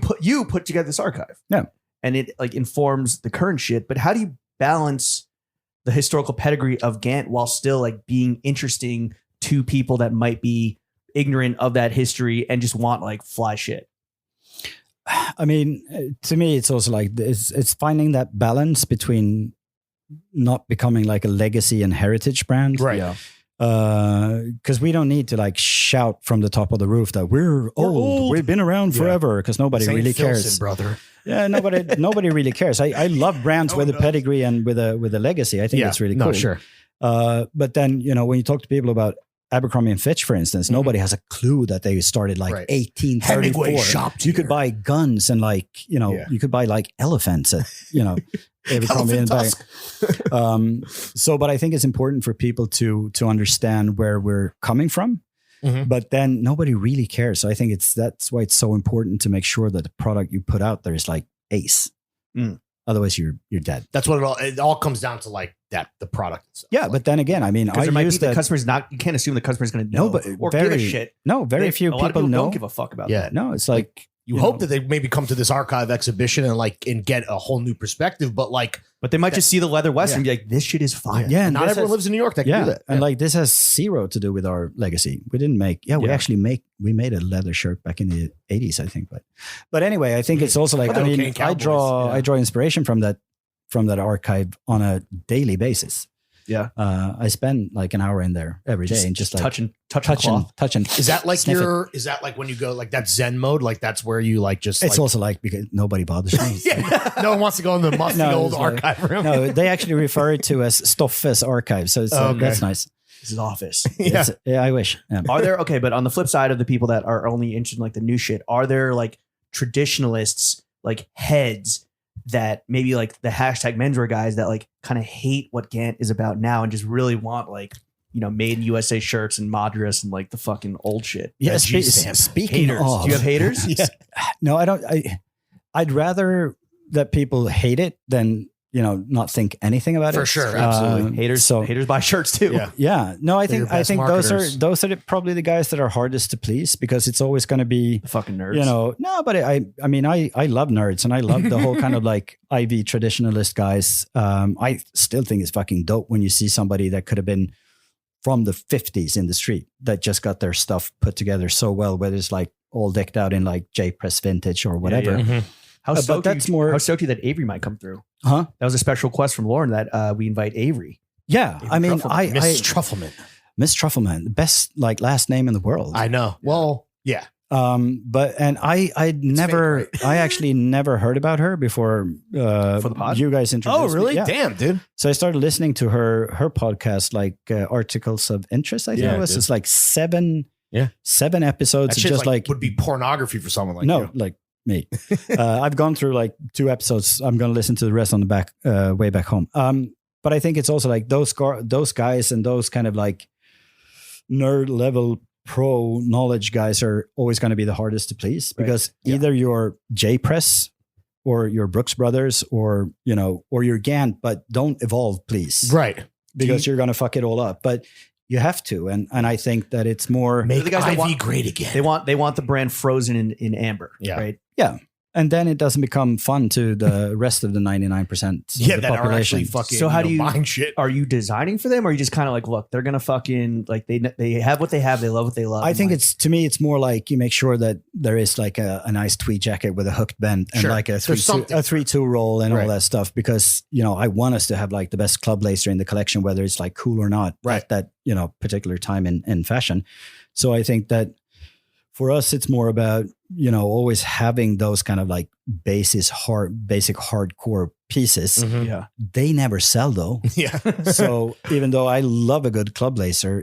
C: put together this archive.
D: Yeah.
C: And it like informs the current shit. But how do you balance the historical pedigree of GANT while still like being interesting to people that might be ignorant of that history and just want like fly shit?
D: I mean, to me, it's also like it's finding that balance between not becoming like a legacy and heritage brand,
B: Right.
C: Yeah.
D: Because we don't need to like shout from the top of the roof that we're old. We've been around
B: Yeah.
D: forever, because nobody
B: Saint
D: really
B: Filson,
D: cares.
B: brother.
D: Yeah, nobody really cares. I love brands
B: No
D: with a
B: one does.
D: pedigree and with a legacy. I think that's really cool.
B: No, sure.
D: But then when you talk to people about Abercrombie and Fitch, for instance, nobody has a clue that they started like
B: Right.
D: 1834.
B: Hemingway shopped
D: You could
B: here.
D: buy guns and like
B: Yeah.
D: you could buy like elephants at Abercrombie and
B: Elephant tusk.
D: but I think it's important for people to understand where we're coming from.
B: Mhm.
D: But then nobody really cares. So I think that's why it's so important to make sure that the product you put out there is like ace.
B: Mm.
D: Otherwise, you're dead.
B: That's what it all comes down to, like that the product itself.
D: Yeah,
B: Like,
D: but then again, I mean,
C: Because
D: I
C: there might be
D: use
C: the
D: that.
C: customer's not. You can't assume the customer's going to know
D: No, but
C: or give a
D: very
C: shit.
D: No, very few
C: A lot of
D: people know.
C: don't give a fuck about
B: Yeah.
C: that.
D: No, it's like
B: You hope that they maybe come to this archive exhibition and get a whole new perspective, but
C: they might just see the leather west and be like, this shit is fire.
D: Yeah, and
B: not everyone lives in New York that can do that.
D: And like this has zero to do with our legacy. We didn't make. We made a leather shirt back in the 80s, I think. But anyway, I think it's also like I draw inspiration from that archive on a daily basis.
C: Yeah.
D: I spend like an hour in there every day and just like
C: touching.
B: Is that like
D: sniff
B: is that like when you go like that Zen mode? Like that's where you like just.
D: It's also like because nobody bothers me.
B: No one wants to go in the musty old archive room.
D: No, they actually refer it to as Stoffe's archive, so it's, that's nice.
C: His office.
D: Yeah, I wish. Yeah.
C: Are there but on the flip side of the people that are only interested in like the new shit, are there like traditionalists, like heads that maybe like the hashtag menswear guys that like kind of hate what GANT is about now and just really want like, made in USA shirts and Madras and like the fucking old shit?
D: Yeah. Speaking
C: haters.
D: of,
C: do you have haters?
B: Yeah.
D: No, I don't. I'd rather that people hate it than not think anything about it.
B: For sure, absolutely.
C: Haters buy shirts too.
D: Yeah. No, I
B: They're
D: think
B: your best
D: those are probably the guys that are hardest to please because it's always going to be
C: The fucking nerds.
D: No, but I love nerds and I love the whole kind of like IV traditionalist guys. I still think it's fucking dope when you see somebody that could have been from the 50s in the street that just got their stuff put together so well, whether it's like all decked out in like J Press vintage or whatever.
C: Yeah.
B: Mm-hmm.
C: How stoked
D: more
C: are you that Avery might come through?
D: Huh?
C: That was a special request from Lauren that we invite Avery.
D: Yeah.
C: Avery
D: I mean,
C: Truffleman.
B: Miss Truffleman.
D: Miss Truffleman, the best like last name in the world.
B: I know. Well, yeah.
D: But I actually never heard about her before
C: For the pod?
D: you guys introduced
B: Oh, really?
D: me. Yeah.
B: Damn, dude.
D: So I started listening to her podcast, like Articles of Interest. I think it was.
B: dude.
D: It's like seven
B: That
D: episodes.
B: shit
D: Just like
B: would be pornography for someone like
D: no,
B: you.
D: like me. I've gone through like 2 episodes. I'm going to listen to the rest on the back way back home. But I think it's also like those guys and those kind of like nerd level pro knowledge guys are always going to be the hardest to please because either you're J Press or your Brooks Brothers or your GANT, but don't evolve, please.
B: Right.
D: Because you're going to fuck it all up. But you have to. And I think that it's more
B: Make
C: the guys that
B: IV
C: want-
B: great again.
C: They want the brand frozen in amber.
B: Yeah.
C: Right.
D: yeah. And then it doesn't become fun to the rest of the 99% of the
B: that are
D: population.
B: actually fucking
C: So how do you-
B: buying shit.
C: Are you designing for them, or are you just kind of like, look, they're gonna fucking like they have what they have, they love what they love?
D: I think
C: like,
D: it's more like you make sure that there is like a nice tweed jacket with a hooked bend and
B: Sure.
D: like a
B: There's something.
D: 3-2 roll and
B: Right.
D: all that stuff because I want us to have like the best club lacer in the collection, whether it's like cool or not at that particular time in fashion. So I think that for us, it's more about always having those kind of like basic hardcore pieces.
B: Mhm.
C: yeah.
D: They never sell though.
B: Yeah.
D: So even though I love a good club lacer,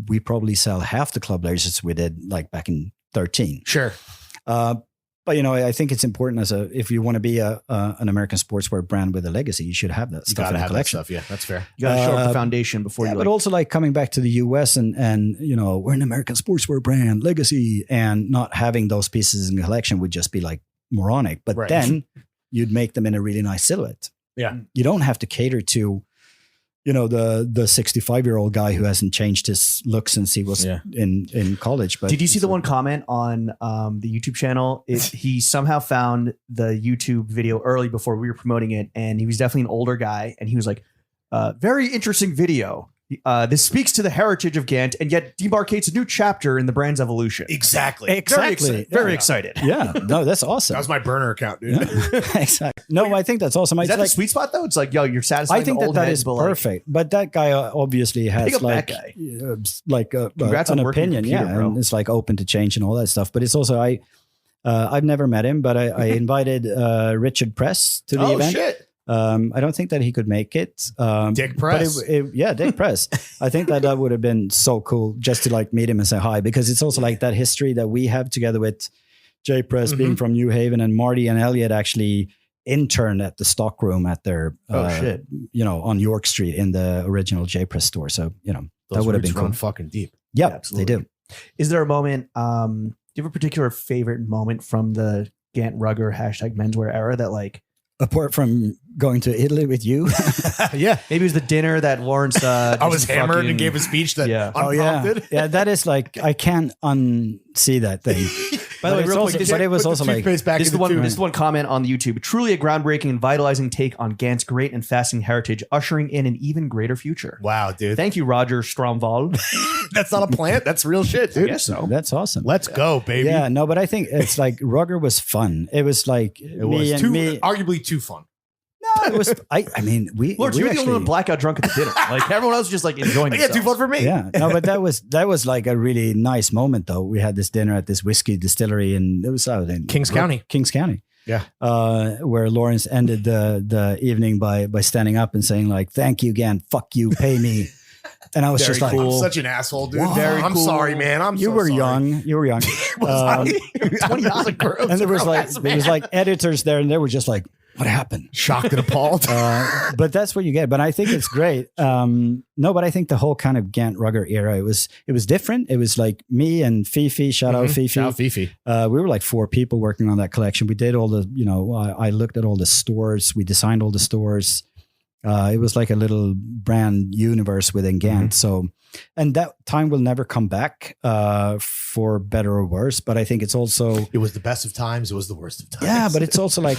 D: we probably sell half the club lacers we did like back in 13.
B: Sure.
D: But I think it's important if you want to be an American sportswear brand with a legacy, you should have that
B: You
D: stuff
B: gotta
D: in the
B: have that
D: collection.
B: stuff. Yeah, that's fair.
C: You gotta show up the foundation before you.
D: But also like coming back to the US and we're an American sportswear brand, legacy, and not having those pieces in the collection would just be like moronic. But
B: Right.
D: then you'd make them in a really nice silhouette.
B: Yeah.
D: You don't have to cater to the 65-year-old guy who hasn't changed his look since he was in college. But
C: Did you see the one comment on the YouTube channel? He somehow found the YouTube video early before we were promoting it, and he was definitely an older guy, and he was like, very interesting video. This speaks to the heritage of GANT and yet demarcates a new chapter in the brand's evolution.
B: Exactly.
C: Very excited.
D: Yeah, no, that's awesome.
B: That was my burner account, dude.
D: Yeah. Exactly. No, I think that's awesome.
C: Is that
D: It's
C: the sweet spot though? It's like, yo, you're satisfied.
D: I think that is perfect. But that guy obviously has
C: Big up
D: like,
C: that guy.
D: Congrats
C: on
D: an
C: working
D: opinion,
C: with Peter,
D: yeah,
C: bro.
D: and it's like open to change and all that stuff. But it's also I've never met him, but I invited Richard Press to the event.
B: Shit.
D: I don't think that he could make it.
B: Dick Press.
D: But Dick Press. I think that would have been so cool just to like meet him and say hi, because it's also like that history that we have together with J Press being from New Haven, and Marty and Elliot actually interned at the stockroom at their, on York Street in the original J Press store. So, that
B: Those
D: would have
B: roots
D: been cool.
B: run fucking deep.
D: Yeah,
C: absolutely.
D: they do.
C: Is there a moment? Do you have a particular favorite moment from the GANT Rugger #menswear era that like?
D: Apart from going to Italy with you.
B: Yeah.
C: Maybe it was the dinner that Lawrence.
B: I was hammered and gave a speech that
C: Yeah.
B: unprompted.
D: Yeah, that is like, I can't unsee that thing.
C: By the way,
D: But it's
C: real
D: also-
C: quick,
D: but it was
B: Put the
D: also like
B: toothpaste back
C: this is
B: in
C: the one.
B: tube.
C: This is the one comment on the YouTube. Truly a groundbreaking and vitalizing take on Gant's great and fascinating heritage, ushering in an even greater future.
B: Wow, dude.
C: Thank you, Roger Stromwald.
B: That's not a plant. That's real shit, dude.
C: Yes, so.
D: That's awesome.
B: Let's go, baby.
D: Yeah, no, but I think it's like Rugger was fun. It was like
B: It was arguably too fun.
D: No, it was. I mean,
C: Lord,
D: we
C: you were the only
D: actually-
C: one blackout drunk at the dinner. Like everyone else was just like enjoying
B: Yeah,
C: themselves.
B: too fun for me.
D: Yeah, no, but that was like a really nice moment though. We had this dinner at this whiskey distillery, and it was out in
B: Kings County.
D: Kings County.
B: Yeah.
D: Where Lawrence ended the evening by standing up and saying like, "Thank you, Gant. Fuck you. Pay me." And I was
C: Very
D: just like,
C: cool.
B: I'm such an asshole, dude.
D: Wow.
B: Very I'm
C: cool.
B: sorry, man.
D: "You were young. You were young."
B: Was I? 20 years ago.
D: And there was like editors there, and they were just like, "What happened?"
B: shocked and appalled.
D: But that's what you get. But I think it's great. No, but I think the whole kind of Gant Rugger era, it was different. It was like me and Fifi, shout out Fifi.
B: Shout out Fifi.
D: We were like 4 people working on that collection. We did all the, I looked at all the stores. We designed all the stores. It was like a little brand universe within Gant. So, and that time will never come back for better or worse. But I think it's also,
B: It was the best of times. It was the worst of times.
D: yeah, but it's also like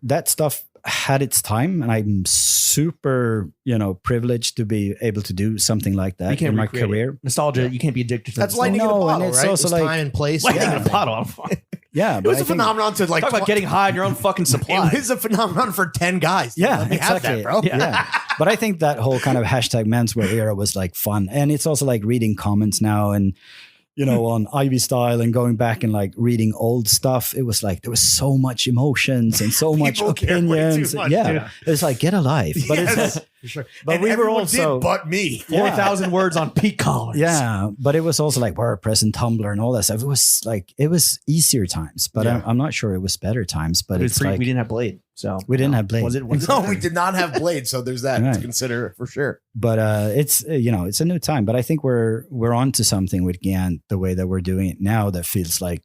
D: that stuff had its time, and I'm super, privileged to be able to do something like
C: You
D: that
C: can't
D: in my
C: recreate it.
D: career.
C: Nostalgia. You can't be addicted to
B: That's
C: that
B: lightning in a
D: No, and
B: bottle,
D: it's
B: right?
D: also
B: It was
D: like-
B: time and place.
C: Lightning
B: Yeah.
C: in a bottle. I'm fine.
D: Yeah,
B: It
D: but
B: was
D: I
B: a
D: think-
B: phenomenon to like
C: Talk about getting high on your own fucking supply.
B: It was a phenomenon for 10 guys.
D: Yeah,
B: Let me have
D: exactly.
B: that, bro.
D: Yeah. But I think that whole kind of hashtag menswear era was like fun. And it's also like reading comments now and, on Ivy Style and going back and like reading old stuff. It was like there was so much emotions and so much
B: People care way too
D: opinions.
B: much,
D: Yeah.
B: dude.
D: It's like get alive. But
B: Yes,
D: it's
B: for sure.
D: but
B: And
D: we were
B: everyone
D: also-
B: did but me.
C: 4,000 words on peak collars.
D: yeah. But it was also like WordPress and Tumblr and all that stuff. It was easier times, but
B: Yeah.
D: I'm not sure it was better times. But
C: But
D: it's like
C: we didn't have Blade. So
D: we didn't have Blade.
C: Was it?
B: No, we did not have Blade, so there's that to
D: Right.
B: consider for sure.
D: But it's it's a new time. But I think we're on to something with Gant the way that we're doing it now that feels like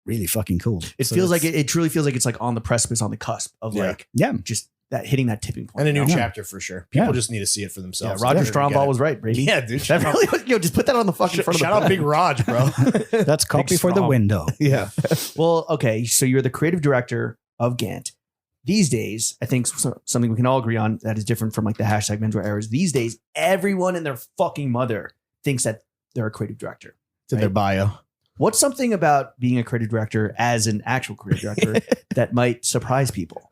D: really fucking cool.
C: It
D: So
C: feels like
D: that's-
C: it truly feels like it's like on the precipice, on the cusp of
B: Yeah.
C: like
D: Yeah.
C: just that hitting that tipping point.
B: And a new
C: you know?
B: chapter for sure. People
D: Yeah.
B: just need to see it for
C: Yeah,
B: themselves.
C: Roger
B: They're gonna
C: Stromwald
B: get
C: was right, Brady.
B: it. Yeah, dude.
C: That really was, just put that on the fucking front of the
B: Shout out
C: book.
B: Big Raj, bro.
D: That's copy for the
C: Strom.
D: window.
B: Yeah.
C: Well, okay, so you're the creative director of Gant. These days, I think something we can all agree on that is different from like the hashtag menswear eras. These days, everyone and their fucking mother thinks that they're a creative director.
B: To their bio.
C: What's something about being a creative director as an actual creative director that might surprise people?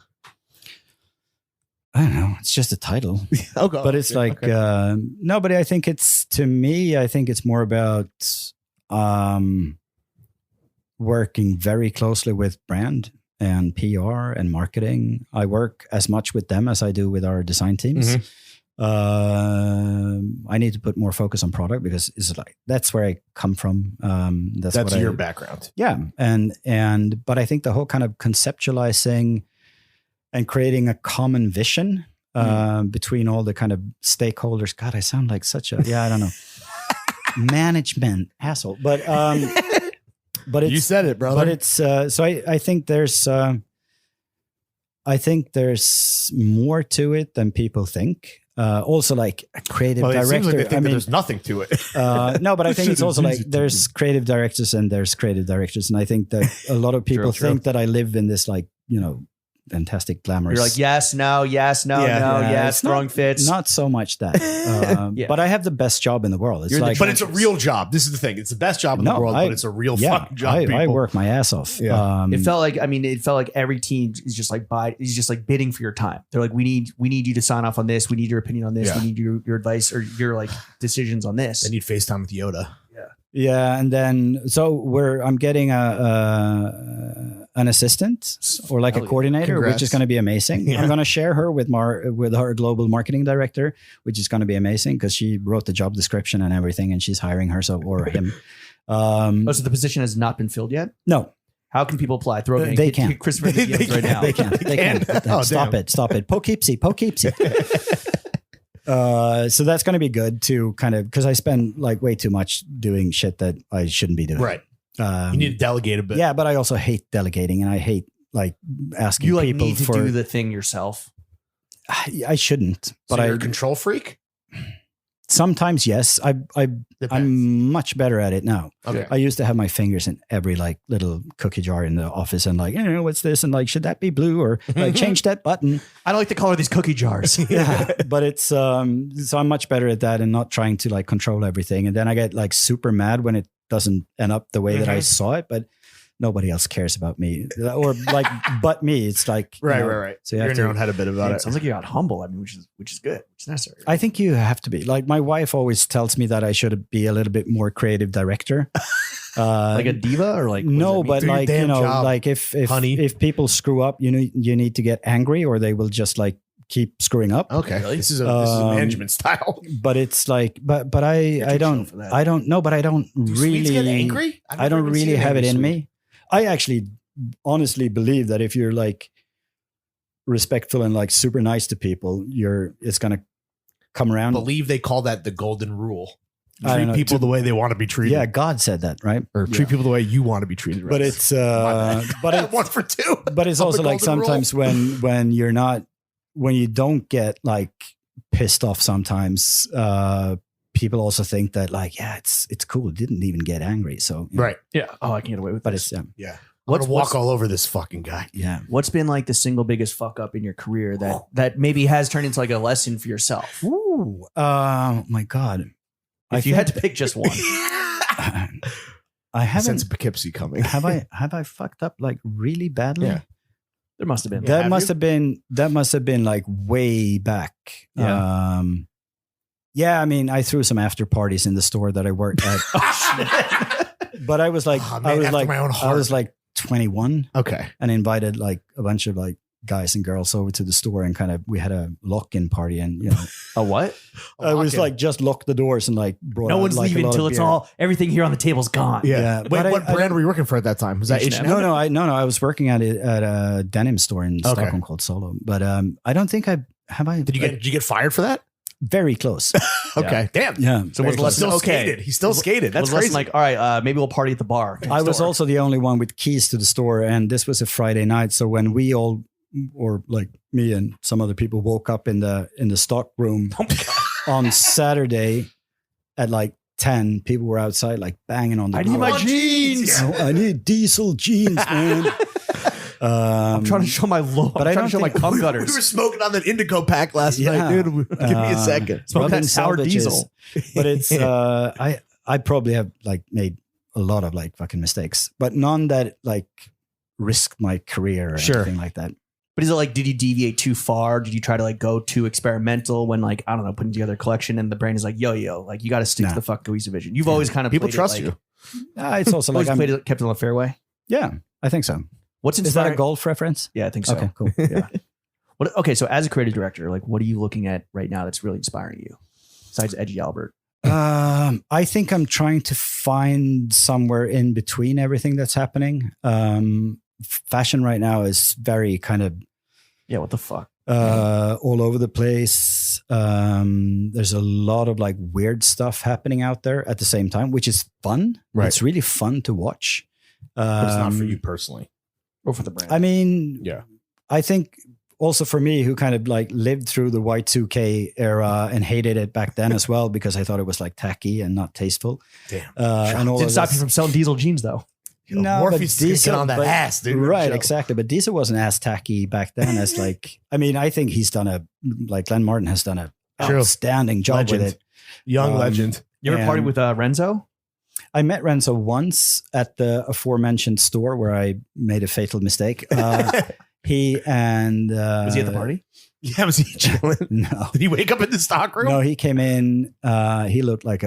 D: I don't know. It's just a title.
B: Okay.
D: But it's like, no, but I think I think it's more about working very closely with brand and PR and marketing. I work as much with them as I do with our design teams. I need to put more focus on product because it's like that's where I come from. That's what
B: your
D: I,
B: background.
D: yeah, but I think the whole kind of conceptualizing and creating a common vision between all the kind of stakeholders. God, I sound like such a I don't know management asshole, but it's,
B: You said it, brother.
D: but it's so I think there's more to it than people think. Also, like a creative
B: Well, it
D: director.
B: seems like they think
D: I
B: that
D: me's
B: there's nothing to it.
D: no, but I think it's
B: Shit,
D: also
B: it's
D: like
B: easy to
D: there's creative directors and there's creative directors, and I think that a lot of people
C: True.
D: think that I live in this like fantastic glamorous.
C: You're like, yes, no, yes, no,
B: Yeah.
C: no,
D: Yeah,
C: yes,
D: it's not-
C: throwing fits.
D: not so much that,
C: Yeah.
D: but I have the best job in the world. It's
C: You're the
D: like,
B: But it's a real job. This is the thing. It's the best job in the
D: No,
B: world,
D: I-
B: but it's a real
D: yeah,
B: fucking job.
D: I
B: people.
D: work my ass off.
B: Yeah.
C: It felt like every team is just like bidding for your time. They're like, we need you to sign off on this. We need your opinion on this.
B: Yeah.
C: We need your advice or your like decisions on this.
B: They need FaceTime with Yoda.
D: Yeah, and then I'm getting an assistant or like
C: Hell
D: a
C: yeah.
D: coordinator,
B: Congrats.
D: which is going to be amazing.
B: Yeah.
D: I'm going to share her with our global marketing director, which is going to be amazing because she wrote the job description and everything, and she's hiring herself or him.
C: Oh, so the position has not been filled yet?
D: No,
C: How can people apply? Throw
D: They
C: hit
D: can't.
C: Christopher
B: They
C: DMs right now.
D: they can't. They can't.
B: Oh,
D: Stop
B: damn.
D: it. Stop it. Poughkeepsie. So that's going to be good to kind of because I spend like way too much doing shit that I shouldn't be doing.
B: Right.
D: Um,
B: You need to delegate a bit.
D: yeah, but I also hate delegating, and I hate like asking
C: You like
D: people
C: need to
D: for.
C: do the thing yourself.
D: I shouldn't,
B: But
D: but
B: you're
D: I
B: a control freak?
D: Sometimes, yes. I'm much better at it now.
B: Okay.
D: I used to have my fingers in every like little cookie jar in the office and like, what's this? And like, should that be blue or like change that button?
C: I don't like the color of these cookie jars.
D: Yeah. But it's, so I'm much better at that and not trying to like control everything. And then I get like super mad when it doesn't end up the way that I saw it, but nobody else cares about me or like, but me. It's like,
B: Right.
D: So
B: you're in your own head a bit about it.
C: Sounds like you got humble. I mean, which is good. Which is necessary.
D: I think you have to be like, my wife always tells me that I should be a little bit more creative director.
C: Like a diva or like,
D: no, but
B: Do your
D: like,
B: damn job,
D: like if
B: honey.
D: if people screw up, you need to get angry or they will just like keep screwing up.
B: Okay.
C: Really?
B: This is a management style.
D: But it's like, but I don't know, but I don't really
B: Swedes get angry? I've
D: I
B: never
D: don't
B: even
D: really
B: seen an
D: have it
B: angry
D: in
B: Swede.
D: me. I actually honestly believe that if you're like respectful and like super nice to people, it's going to come around.
B: Believe they call that the golden rule.
D: I don't
B: Treat
D: know,
B: people the way they want to be treated.
D: Yeah, God said that, right?
B: Or treat people the way you want to be treated.
D: But it's but it's
B: one for two.
D: but it's
B: On
D: also
B: the
D: like
B: golden rule.
D: sometimes when you don't get like pissed off sometimes people also think that like it's cool, it didn't even get angry, so
B: Right.
C: yeah. Oh, I can get away with
D: but
C: this.
D: it's
B: Yeah.
C: What's-
B: I'm gonna walk
C: what's-
B: all over this fucking guy.
D: yeah.
C: What's been like the single biggest fuck up in your career that maybe has turned into like a lesson for yourself?
D: Ooh, my God.
C: If you had to pick just one.
D: I
B: Sense
D: haven't
B: of Poughkeepsie coming.
D: have I fucked up like really badly?
B: Yeah.
C: There must have been.
D: That
B: Have
D: must
B: you?
D: have been like way back.
C: Yeah.
D: Yeah, I mean, I threw some after parties in the store that I worked at. But I was like,
B: Oh, man, after my own
D: I was
B: heart.
D: like 21
B: Okay.
D: and invited like a bunch of like guys and girls over to the store and kind of we had a lock-in party and
C: A what?
D: I was
B: lock-in.
D: like just locked the doors and like brought
C: No
D: out,
C: one's
D: like, a
C: leaving
D: lot of
C: until it's
D: beer.
C: all everything here on the table's gone.
B: Yeah.
D: but
B: Wait,
D: I-
B: what
D: I
B: brand
D: don't-
B: were you working for at that time? Was that
C: H&M?
B: H&M?
D: No, I was working at it at a denim store in
B: Okay.
D: Stockholm called Solo, but I don't think I
B: Did you get fired for that?
D: very close.
B: Okay. Damn.
D: Yeah.
C: So was
B: He
C: less
B: still
C: okay.
B: skated. He still skated. That's
C: was less
B: crazy.
C: like, all right, maybe we'll party at the bar.
D: I was also the only one with keys to the store, and this was a Friday night. So when we all, or like me and some other people, woke up in the stock room on Saturday at like 10, people were outside like banging on the
C: I
D: door.
C: need my jeans.
B: Yeah.
D: Oh, I need diesel jeans, man.
C: I'm trying to show my low.
D: but
C: I'm
D: I
C: trying to show
D: don't
C: my
D: think-
C: cum
B: we
C: gutters.
B: were smoking on that Indigo pack last
D: Yeah.
B: night, dude. Give me a second.
C: Smoke that
D: rubbing
C: sour
D: salvages.
C: diesel.
D: But it's I probably have like made a lot of like fucking mistakes, but none that like risked my career or
B: Sure.
D: anything like that.
C: But is it like, did you deviate too far? Did you try to like go too experimental when like, I don't know, putting together a collection and the brand is like, yo, like you got to stick
D: Nah.
C: to the fuck cohesive vision. You've always kind of
B: People
C: played
B: trust
C: it, like,
B: you.
D: It's also
C: Always
D: like
C: played it, kept it on the fairway.
D: yeah, I think so.
C: What's
D: Is that
C: inspiring?
D: a golf reference?
C: Yeah, I think so.
D: Okay, cool.
C: Yeah. Okay, so as a creative director, like, what are you looking at right now that's really inspiring you, besides Edgy Albert?
D: I think I'm trying to find somewhere in between everything that's happening. Fashion right now is very kind of
C: Yeah, what the fuck?
D: all over the place. There's a lot of like weird stuff happening out there at the same time, which is fun.
B: Right.
D: It's really fun to watch.
B: But it's not for you personally.
C: Or for the brand?
D: I mean,
B: Yeah.
D: I think also for me, who kind of like lived through the Y2K era and hated it back then as well, because I thought it was like tacky and not tasteful.
B: Damn.
D: And all
C: Didn't
D: of
C: stop
D: this-
C: you from selling diesel jeans, though.
B: No, Morpheus is
D: Diesel-
B: kicking on that
D: but-
B: ass, dude.
D: Right,
B: Show.
D: exactly. But Diesel wasn't as tacky back then as like, I mean, I think he's done Glenn Martin has done a
B: True.
D: outstanding job
B: Legend.
D: with it.
B: Young legend.
C: You ever partied
D: And-
C: with Renzo?
D: I met Renzo once at the aforementioned store where I made a fatal mistake. He and
C: Was he at the party?
B: Yeah, was he chilling?
D: No,
B: Did he wake up in the stockroom?
D: no, he came in. He looked like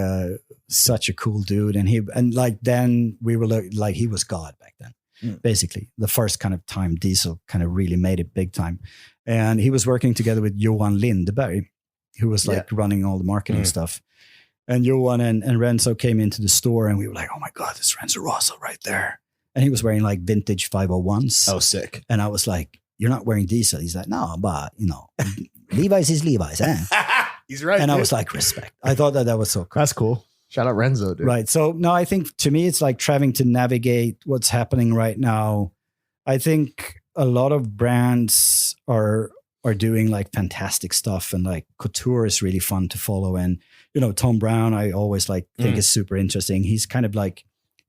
D: such a cool dude, and like then we were like he was God back then. Basically, the first kind of time Diesel kind of really made it big time, and he was working together with Johan Lindeberg, who was like running all the marketing stuff. And Johan and Renzo came into the store, and we were like, "Oh my God, it's Renzo Rosso right there!" And he was wearing like vintage 501s.
B: Oh, sick.
D: And I was like, "You're not wearing Diesel." He's like, "No, but Levi's is Levi's." Eh?
B: He's right.
D: And I
B: dude.
D: was like, respect. I thought that was so cool.
B: That's cool. Shout out Renzo, dude.
D: Right. So no, I think to me, it's like trying to navigate what's happening right now. I think a lot of brands are are doing like fantastic stuff, and like couture is really fun to follow. And Tom Brown, I always like think is super interesting. He's kind of like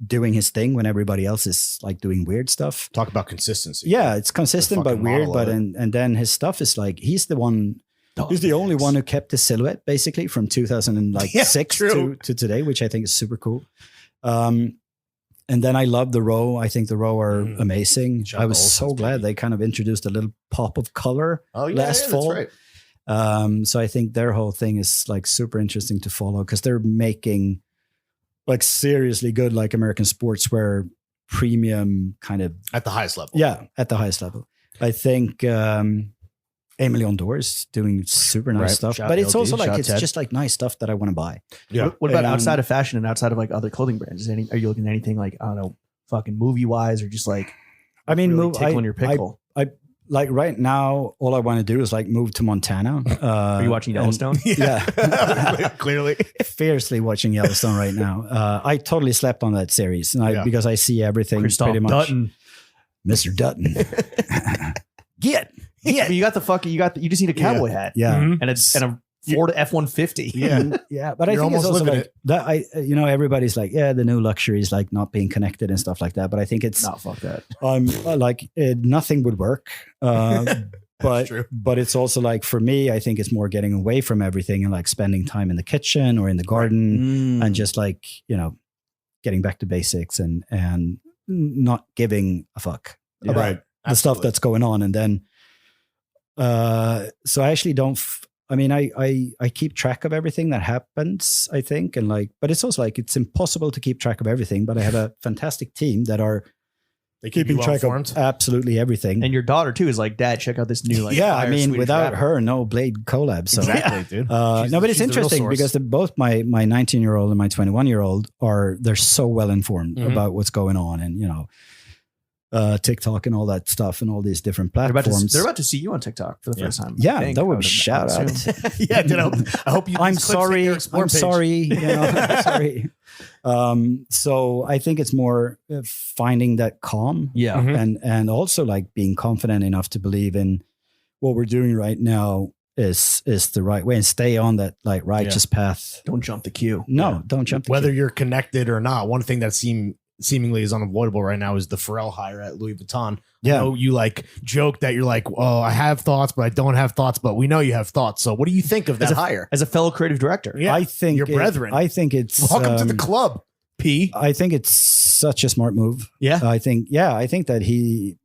D: doing his thing when everybody else is like doing weird stuff.
B: Talk about consistency.
D: Yeah, it's consistent but
B: fucking
D: weird.
B: model
D: But
B: of it.
D: and then his stuff is like he's the only one who kept the silhouette basically from 2006
B: true.
D: to today, which I think is super cool. And then I love the row. I think the row are amazing.
B: John
D: I was
B: Olsen's
D: so glad
B: baby.
D: they kind of introduced a little pop of color last fall.
B: That's right.
D: So I think their whole thing is like super interesting to follow because they're making like seriously good like American sportswear premium kind of
B: At the highest level.
D: yeah at the highest level. I think Emily Ondor is doing super nice
B: Right.
D: stuff,
B: Shout
D: but it's
B: LD,
D: also like
B: shout
D: it's
B: Ted.
D: just like nice stuff that I want to buy.
B: Yeah.
C: What about
D: And-
C: outside of fashion and outside of like other clothing brands? Are you looking at anything like, I don't know, fucking movie wise or just like,
D: I mean,
C: really
D: move.
C: tickling your pickle?
D: Like right now, all I want to do is like move to Montana.
C: Are you watching
D: and-
C: Yellowstone?
D: Yeah.
B: Clearly.
D: Fiercely watching Yellowstone right now. I totally slept on that series and because I see everything
C: Christoph
D: pretty much.
C: Dutton.
D: Mr. Dutton. Get.
C: Yeah, but you got the fucking, you just need a cowboy hat.
D: Yeah.
B: Mhm.
C: And a Ford F-150.
B: Yeah.
D: Yeah, but I
B: You're
D: think it's
B: almost
D: also
B: living
D: like
B: it.
D: that. Everybody's like, yeah, the new luxury is like not being connected and stuff like that. But I think it's
C: No, fuck that.
D: nothing would work. But
B: true.
D: but it's also like for me, I think it's more getting away from everything and like spending time in the kitchen or in the garden
C: Mm.
D: and just like getting back to basics and not giving a fuck about
B: Right.
D: the stuff that's going on. And then so I actually don't. I keep track of everything that happens, I think, and like, but it's also like it's impossible to keep track of everything. But I have a fantastic team that are
B: They keep
D: keeping
B: you
D: track
B: well-informed.
D: of absolutely everything.
C: And your daughter too is like, Dad, check out this new like.
D: yeah, I
C: fire
D: mean,
C: Swedish
D: without
C: rapper."
D: her, no Blade collab. So
B: Exactly, dude.
D: no, but it's
B: she's the real
D: interesting
B: source.
D: because both my 19-year-old and my 21-year-old they're so well informed
B: Mhm.
D: about what's going on, and TikTok and all that stuff and all these different
C: They're
D: platforms.
C: about to see you on TikTok for the
B: Yeah.
C: first time.
D: Yeah,
C: I think.
D: that would
C: I
D: be shout
C: I would
D: out.
C: assume.
B: Yeah, dude, I hope you.
D: I'm
B: these clips hit
D: sorry.
B: your Explore
D: I'm
B: page.
D: sorry. Sorry. So I think it's more finding that calm
C: Yeah.
B: Mhm.
D: and also like being confident enough to believe in what we're doing right now is the right way and stay on that like righteous path.
C: Don't jump the queue.
D: No, don't jump. The
B: Whether
D: queue.
B: you're connected or not, one thing that seemingly is unavoidable right now is the Pharrell hire at Louis Vuitton.
D: Yeah.
B: I know you like joke that you're like, oh, I have thoughts, but I don't have thoughts, but we know you have thoughts. So what do you think of that hire?
C: As a fellow creative director.
B: Yeah,
D: I think
B: your brethren.
D: I think it's
B: Welcome to the club, P.
D: I think it's such a smart move.
B: Yeah.
D: I think that he,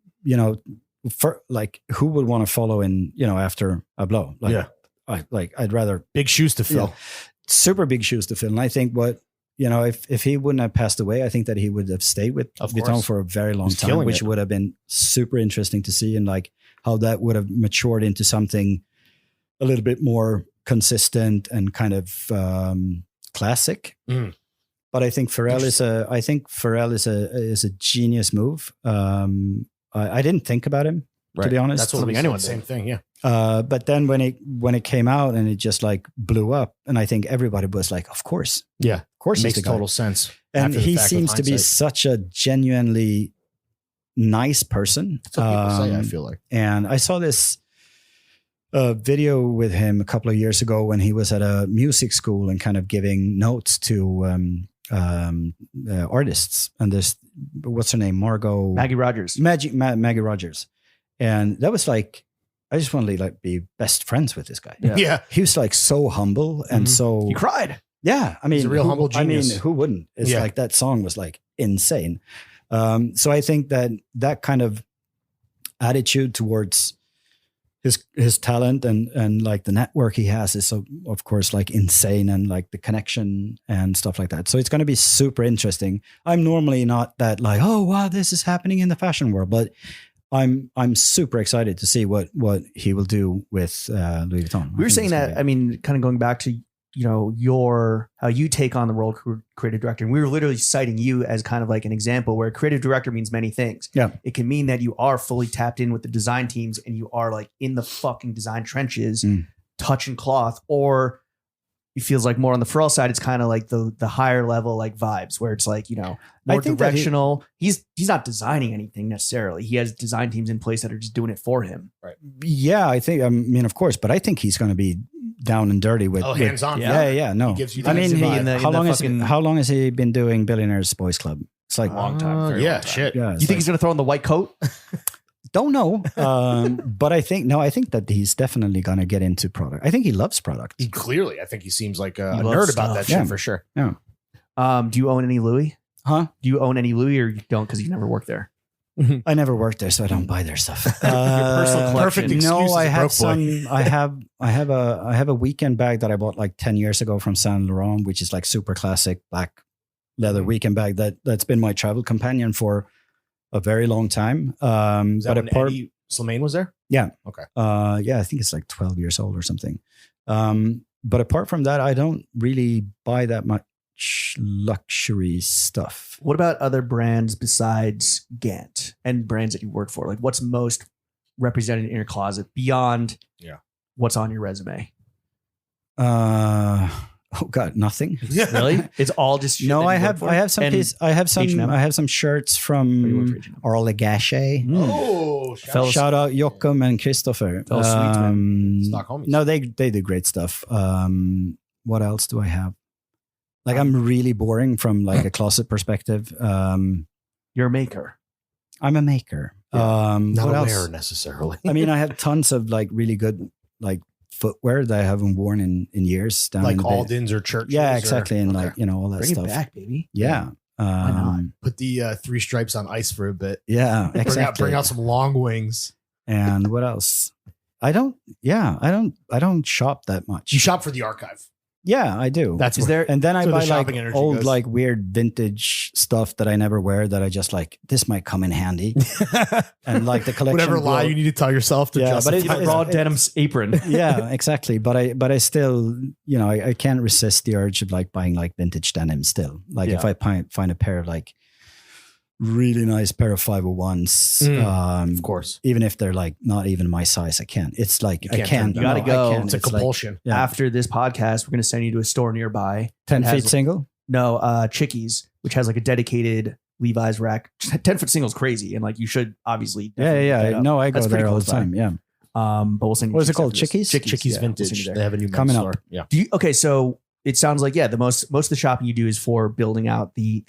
D: for like who would want to follow in, after a blow? Like,
B: Yeah.
D: I'd rather
B: Big shoes to fill.
D: super big shoes to fill. And I think if he wouldn't have passed away, I think that he would have stayed with
B: Of
D: Vuitton
B: course.
D: for a very long
B: He's
D: time,
B: killing
D: which
B: it.
D: would have been super interesting to see and like how that would have matured into something a little bit more consistent and kind of classic.
B: Mm.
D: But I think Pharrell is a genius move. I didn't think about him to be honest.
B: That's what
C: Something
B: we
C: anyone
B: said. Same
C: did.
B: thing. Yeah.
D: But then when it came out and it just like blew up, and I think everybody was like, of course,
B: Yeah.
D: of course, he's
B: Makes
D: the guy.
B: total sense.
D: And
B: after the
D: he
B: fact with
D: seems to be
B: hindsight.
D: such a genuinely nice person.
B: That's what people say, I feel like.
D: And I saw this video with him a couple of years ago when he was at a music school and kind of giving notes to artists. And there's, what's her name?
C: Maggie Rogers.
D: Maggie Rogers. And that was like, I just want to like be best friends with this guy.
C: Yeah.
B: Yeah.
D: He was like so humble and
B: Mhm.
D: so
C: You cried.
D: yeah, I mean,
B: He's a real humble genius.
D: who wouldn't? It's
B: Yeah.
D: like that song was like insane. So I think that kind of attitude towards his talent and like the network he has is so, of course, like insane, and like the connection and stuff like that. So it's going to be super interesting. I'm normally not that like, oh wow, this is happening in the fashion world, but I'm super excited to see what he will do with Louis Vuitton.
C: We were saying that, I mean, kind of going back to, how you take on the role of creative director. And we were literally citing you as kind of like an example where creative director means many things.
D: Yeah.
C: It can mean that you are fully tapped in with the design teams and you are like in the fucking design trenches, touching cloth, or, it feels like more on the Pharrell side, it's kind of like the higher level like vibes where it's like, more
D: I think that
C: directional. He's not designing anything necessarily. He has design teams in place that are just doing it for him.
B: Right.
D: Yeah, I think. I mean, of course, but I think he's going to be down and dirty with.
B: Hands on.
D: Yeah. No,
B: He gives you
D: I mean,
B: the
D: how long has he been doing Billionaires Boys Club? It's like
C: Long time. Very
B: yeah,
C: long time.
B: shit.
D: Yeah,
C: You think he's going to throw on the white coat?
D: don't know, but I think that he's definitely going to get into product. I think he loves product.
B: Clearly, I think he seems like a
C: He
B: nerd
C: loves
B: about that
C: stuff.
B: shit for sure.
C: Do you own any Louis?
D: Huh?
C: Do you own any Louis or you don't because you never worked there?
D: I never worked there, so I don't buy their stuff.
C: personal collection.
B: Perfect excuse
D: No,
B: as
D: I
B: a
D: have
B: broke boy.
D: some. I have a weekend bag that I bought like 10 years ago from Saint Laurent, which is like super classic black leather weekend bag that's been my travel companion for a very long time.
B: Is that
D: But
B: when
D: apart,
B: Eddie Slimane was there?
D: yeah,
B: Okay.
D: I think it's like 12 years old or something. But apart from that, I don't really buy that much luxury stuff.
C: What about other brands besides Gant and brands that you work for? Like what's most represented in your closet beyond what's on your resume?
D: Oh God, nothing.
C: Really? It's all just shit
D: No,
C: that you
D: I
C: work
D: have
C: for?
D: I have some
C: And
D: piece, I have some shirts
C: Oh, you work
D: from
C: for H&M.
D: Arle Gachet.
B: Oh,
C: Fellas-
D: Shout out Joachim and Christopher.
C: Fellow sweets, man.
B: Stock homies.
D: No, they do great stuff. What else do I have? Like I'm really boring from like a closet perspective.
C: You're a maker.
D: I'm a maker.
B: Not
D: what
B: a
D: else?
B: wearer necessarily.
D: I mean, I have tons of like really good like footwear that I haven't worn in years. Down
B: like
D: in the
B: Aldens or Churches.
D: yeah,
B: or-
D: exactly, and
B: okay.
D: like all that
C: Bring
D: stuff.
C: it back, baby.
D: Yeah.
C: not?
B: Put the 3 stripes on ice for a bit.
D: Yeah, exactly.
B: Bring out some long wings.
D: And what else? I don't shop that much.
B: You shop for the archive.
D: Yeah, I do.
B: That's
C: Is
B: where-
C: there
D: And then I
B: So the
D: buy like
B: shopping energy
D: old,
B: goes.
D: like weird vintage stuff that I never wear that I just like, this might come in handy. And like the collection.
B: whatever lie
D: grow-
B: you need to tell yourself to
D: Yeah,
B: justify.
D: but it's-
C: Raw denim apron.
D: Yeah, exactly. But I still, I can't resist the urge of like buying like vintage denim still. Like if I find a pair of like really nice pair of 501s,
B: of course.
D: even if they're like not even my size, I can't. It's like,
B: You
D: I
B: can't
D: can't.
B: turn
C: them down. You gotta go.
B: It's a
D: like
B: compulsion.
D: Yeah.
C: After this podcast, we're going to send you to a store nearby.
D: 10
C: It has-
D: feet single.
C: No, Chickies, which has like a dedicated Levi's rack. 10-foot single is crazy. And like you should obviously. definitely look that up.
D: No, I go
C: That's pretty
D: there all
C: close
D: the
C: by.
D: time. Yeah.
C: But we'll send you.
D: What is it
C: Chickies
D: called?
C: after this.
D: Chickies?
B: Chickies
C: yeah, we'll send
B: Vintage.
C: you there.
B: They have a new men's
D: Coming up.
B: store. Yeah.
C: Okay, so it sounds like the most of the shopping you do is for building out the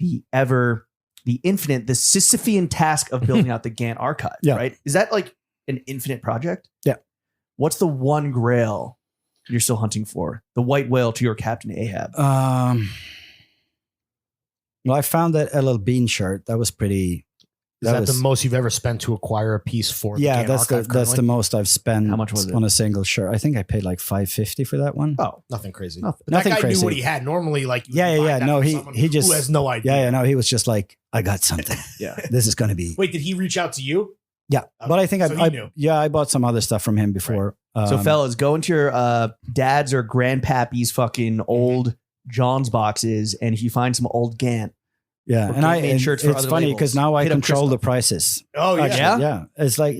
C: infinite, the Sisyphean task of building out the GANT archive.
D: Yeah.
C: Right? Is that like an infinite project?
D: Yeah.
C: What's the one grail you're still hunting for? The white whale to your Captain Ahab.
D: Well, I found that LL Bean shirt. That was pretty.
B: Is that the most you've ever spent to acquire a piece for the
D: Yeah,
B: GANT
D: that's the
B: archive
D: that's the
B: currently?
D: most I've spent.
C: How much was it?
D: on a single shirt? I think I paid like $550 for that one.
C: Oh,
B: Nothing crazy.
C: Nothing-
B: But that
D: nothing
B: guy
D: crazy.
B: knew what he had. Normally, like you
D: Yeah,
B: would buy
D: yeah.
B: that
D: No,
B: from
D: he
B: someone
D: just
B: who has no idea.
D: Yeah, no, he was just like, I got something.
C: yeah.
D: This is going to be.
B: Wait, did he reach out to you?
D: Yeah, but I think
B: So he knew.
D: I bought some other stuff from him before.
C: So, fellas, go into your dad's or grandpappy's fucking old Jawnz boxes, and if you find some old GANT,
D: yeah,
C: or
D: and
C: made
D: and
C: shirts for
D: it's
C: other
D: funny
C: labels.
D: because now I
C: Hit up
D: control the
C: Christophe.
D: prices.
B: Oh yeah.
C: Yeah?
D: Yeah, it's like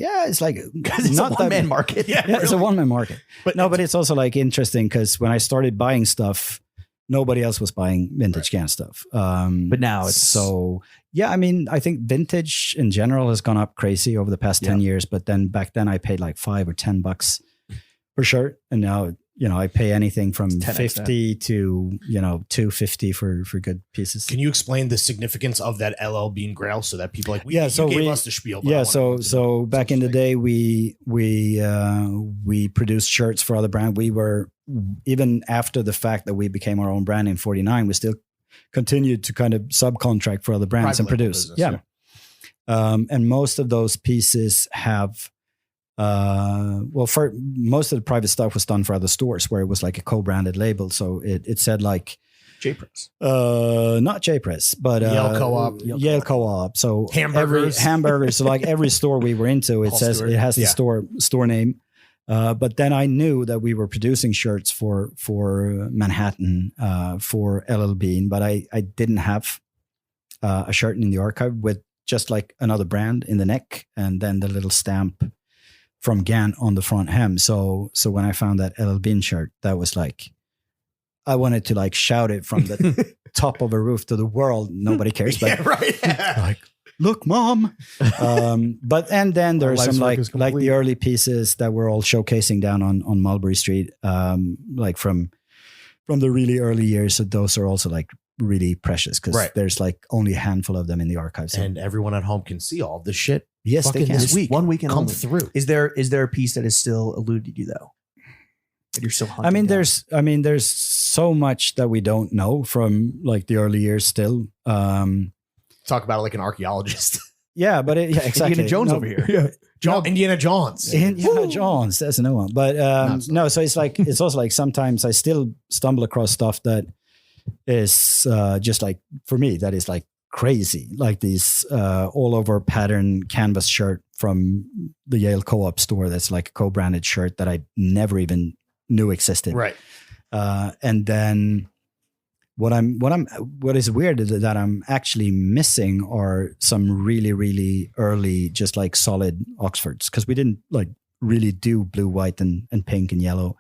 C: because it's
D: not
C: a one-man market.
B: Yeah.
D: Yeah, it's a one-man market.
B: But
D: No, but it's also like interesting because when I started buying stuff, nobody else was buying vintage GANT stuff.
C: But now it's
D: so yeah. I mean, I think vintage in general has gone up crazy over the past 10 years. But then back then I paid like $5 or $10 per shirt, and now I pay anything from
C: 10x
D: 50 to $250 for good pieces.
B: Can you explain the significance of that LL Bean Grail so that people like
D: Yeah,
B: you
D: so
B: gave
D: we-
B: us the spiel. But I
D: Yeah,
B: want
D: so
B: them to know.
D: so back in the day, we produced shirts for other brands. We were, even after the fact that we became our own brand in '49, we still continued to kind of subcontract for other brands
B: Private
D: and
B: label
D: produce.
B: business,
D: And most of those pieces have, for most of the private stuff was done for other stores where it was like a co-branded label. So it said like,
C: J-Press.
D: not J-Press, but
B: Yale Co-op.
D: Yale Co-op. So
B: Hamburgers.
D: every hamburgers. So like every store we were into, it
B: Paul
D: says
B: Stewart.
D: it has the
B: Yeah.
D: store name. But then I knew that we were producing shirts for Manhattan for LL Bean, but I didn't have a shirt in the archive with just like another brand in the neck and then the little stamp from GANT on the front hem. So when I found that LL Bean shirt, that was like, I wanted to like shout it from the top of a roof to the world. Nobody cares. But
B: Yeah, right.
D: like, look, mom. And then there's
B: life's
D: some
B: work
D: like
B: is
D: the
B: complete.
D: early pieces that we're all showcasing down on Mulberry Street, like from the really early years. So those are also like really precious because
B: Right.
D: there's like only a handful of them in the archive. So
B: And everyone at home can see all this shit.
D: yes, they
B: fucking
D: can.
B: this week.
C: 1 weekend
B: Come
C: only.
B: through.
C: Is there a piece that is still eluded you though? That you're still hunting
D: I mean,
C: down?
D: there's so much that we don't know from like the early years still.
B: Talk about it like an archaeologist.
D: Yeah, but exactly.
C: Indiana Jones over here.
D: Yeah.
B: Indiana Jones.
D: Indiana Jones. That's a new one. But no, so it's like it's also like sometimes I still stumble across stuff that is just like for me that is like crazy, like these all over pattern canvas shirt from the Yale Co-op store. That's like a co-branded shirt that I never even knew existed.
B: Right.
D: And then what is weird is that I'm actually missing are some really, really early, just like solid Oxfords. Cause we didn't like really do blue, white and pink and yellow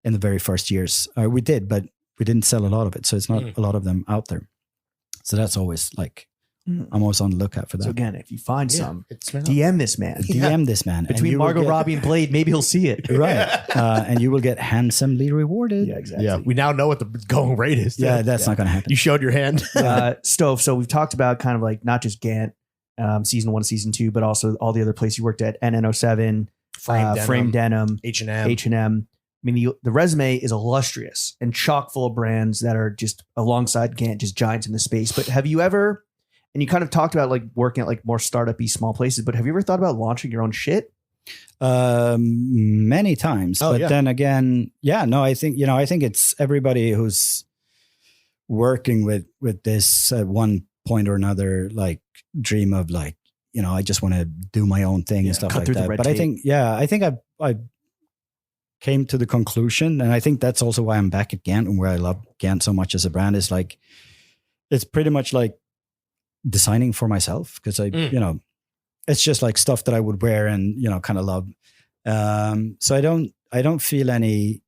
D: in the very first years. We did, but we didn't sell a lot of it. So it's not a lot of them out there. So that's always like, I'm always on the lookout for that.
C: So again, if you find some,
B: It's
C: DM this man.
D: DM this man. and
C: Between
D: you will
C: Margot
D: get-
C: Robbie and Blade, maybe he'll see it.
D: Right. And you will get handsomely rewarded.
C: Yeah, exactly.
B: Yeah. We now know what the going rate is.
D: Yeah, that's not going to happen.
B: You showed your hand.
C: Stove. So we've talked about kind of like not just Gant, season 1, season 2, but also all the other places you worked at, NN07, Frame Denim,
B: H&M.
C: H&M. I mean, the resume is illustrious and chock full of brands that are just alongside Gant, just giants in the space. But have you ever, and you kind of talked about like working at like more startup-y small places, but have you ever thought about launching your own shit?
D: Many times,
B: Oh,
D: but
B: yeah.
D: then again, I think it's everybody who's working with this at one point or another, like dream of like, I just want to do my own thing and stuff
C: cut
D: like
C: through the
D: that.
C: red
D: But
C: tape.
D: I think I came to the conclusion, and I think that's also why I'm back at Gant and where I love Gant so much as a brand is like, it's pretty much like designing for myself because it's just like stuff that I would wear and kind of love. So I don't feel any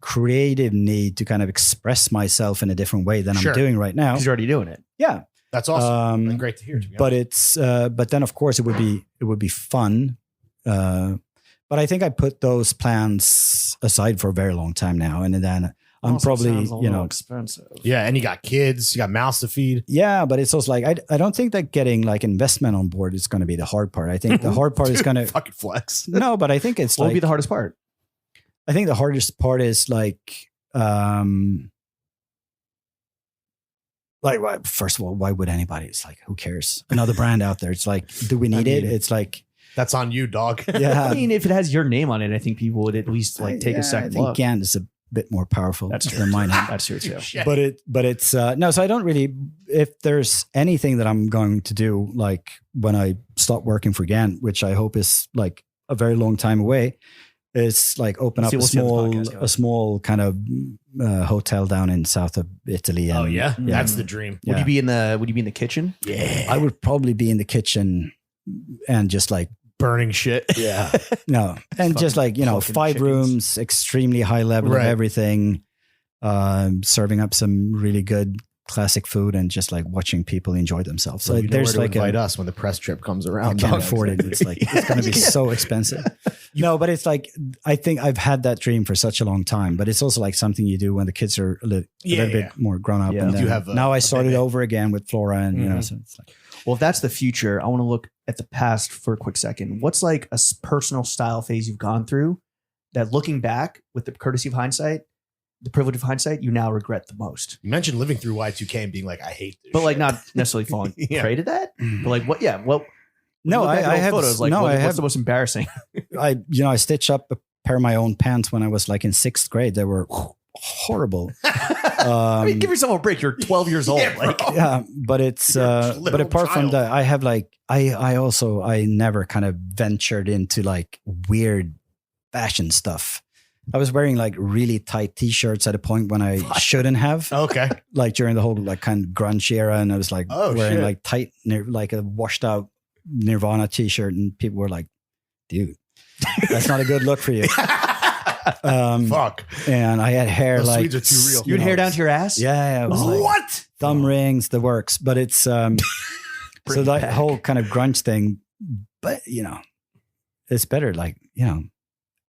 D: creative need to kind of express myself in a different way than
B: Sure.
D: I'm doing right now.
C: Because you're already doing it.
D: Yeah,
B: That's awesome. And great to hear. To be
D: but
B: honest.
D: it's but then of course it would be fun. But I think I put those plans aside for a very long time now, and then I'm
C: Also
D: probably
C: sounds a little expensive.
B: Yeah, and you got kids, you got mouths to feed.
D: yeah, but it's also like I don't think that getting like investment on board is going to be the hard part. I think the hard part is going to
B: Fucking flex.
D: no, but I think it's
C: What would
D: like
C: be the hardest part?
D: I think the hardest part is like first of all, why would anybody? It's like who cares? Another brand out there. It's like, do we need it? It's like
B: That's on you, dog.
D: yeah.
C: I mean, if it has your name on it, I think people would at least like take a second
D: I think
C: look.
D: Gant is a bit more powerful
C: That's true.
D: than mine.
C: That's true too.
B: Shit.
D: But it's no. So I don't really. If there's anything that I'm going to do, like when I stop working for Gant, which I hope is like a very long time away, is like open up
C: We'll see how this podcast goes.
D: a small kind of hotel down in south of Italy. And,
B: Oh yeah,
C: Yeah.
B: that's the dream.
C: Would
D: Yeah.
C: you be in the kitchen?
B: Yeah,
D: I would probably be in the kitchen and just like
B: burning shit.
D: yeah, no, and just like
C: fucking
D: 5
C: chickens.
D: rooms, extremely high level
B: Right.
D: of everything, serving up some really good classic food and just like watching people enjoy themselves. So
B: So
D: there's like
B: invite us when the press trip comes
D: I
B: around.
D: can't
B: dog.
D: afford it. It's like it's going to be so expensive. No, but it's like I think I've had that dream for such a long time. But it's also like something you do when the kids are a little
B: Yeah.
D: bit more grown up.
C: Yeah.
D: And
C: You
D: then
B: have a-
D: now I
B: a
D: started
B: baby.
D: over again with Flora, and
B: Mhm.
D: so it's like
C: Well, if that's the future, I want to look at the past for a quick second. What's like a personal style phase you've gone through that looking back with the courtesy of hindsight, the privilege of hindsight, you now regret the most?
B: You mentioned living through Y2K and being like, I hate this.
C: But like
B: shit.
C: not necessarily falling
B: Yeah.
C: prey to that. But like what? Yeah. Well,
D: no, I have
C: photos. Like
D: no, I
C: what's
D: have
C: the most embarrassing?
D: I stitched up a pair of my own pants when I was like in 6th grade. They were horrible.
C: I mean, give yourself a break. You're 12 years old.
B: Yeah,
C: Like,
B: bro.
D: Yeah, but it's
B: You're a
D: but
B: little
D: apart from
B: child.
D: that, I have like I never kind of ventured into like weird fashion stuff. I was wearing like really tight t-shirts at a point when I shouldn't have,
B: Okay.
D: like during the whole like kind of grunge era, and I was like
B: Oh,
D: wearing
B: shit.
D: like tight, like a washed out Nirvana t-shirt, and people were like, "Dude, that's not a good look for you."
B: Fuck.
D: And I had hair
B: Those
D: like
B: Swedes are too real.
C: You had hair down to your ass?
D: Yeah, it was like
B: What?
D: thumb rings, the works. But it's so that whole kind of grunge thing. But it's better. Like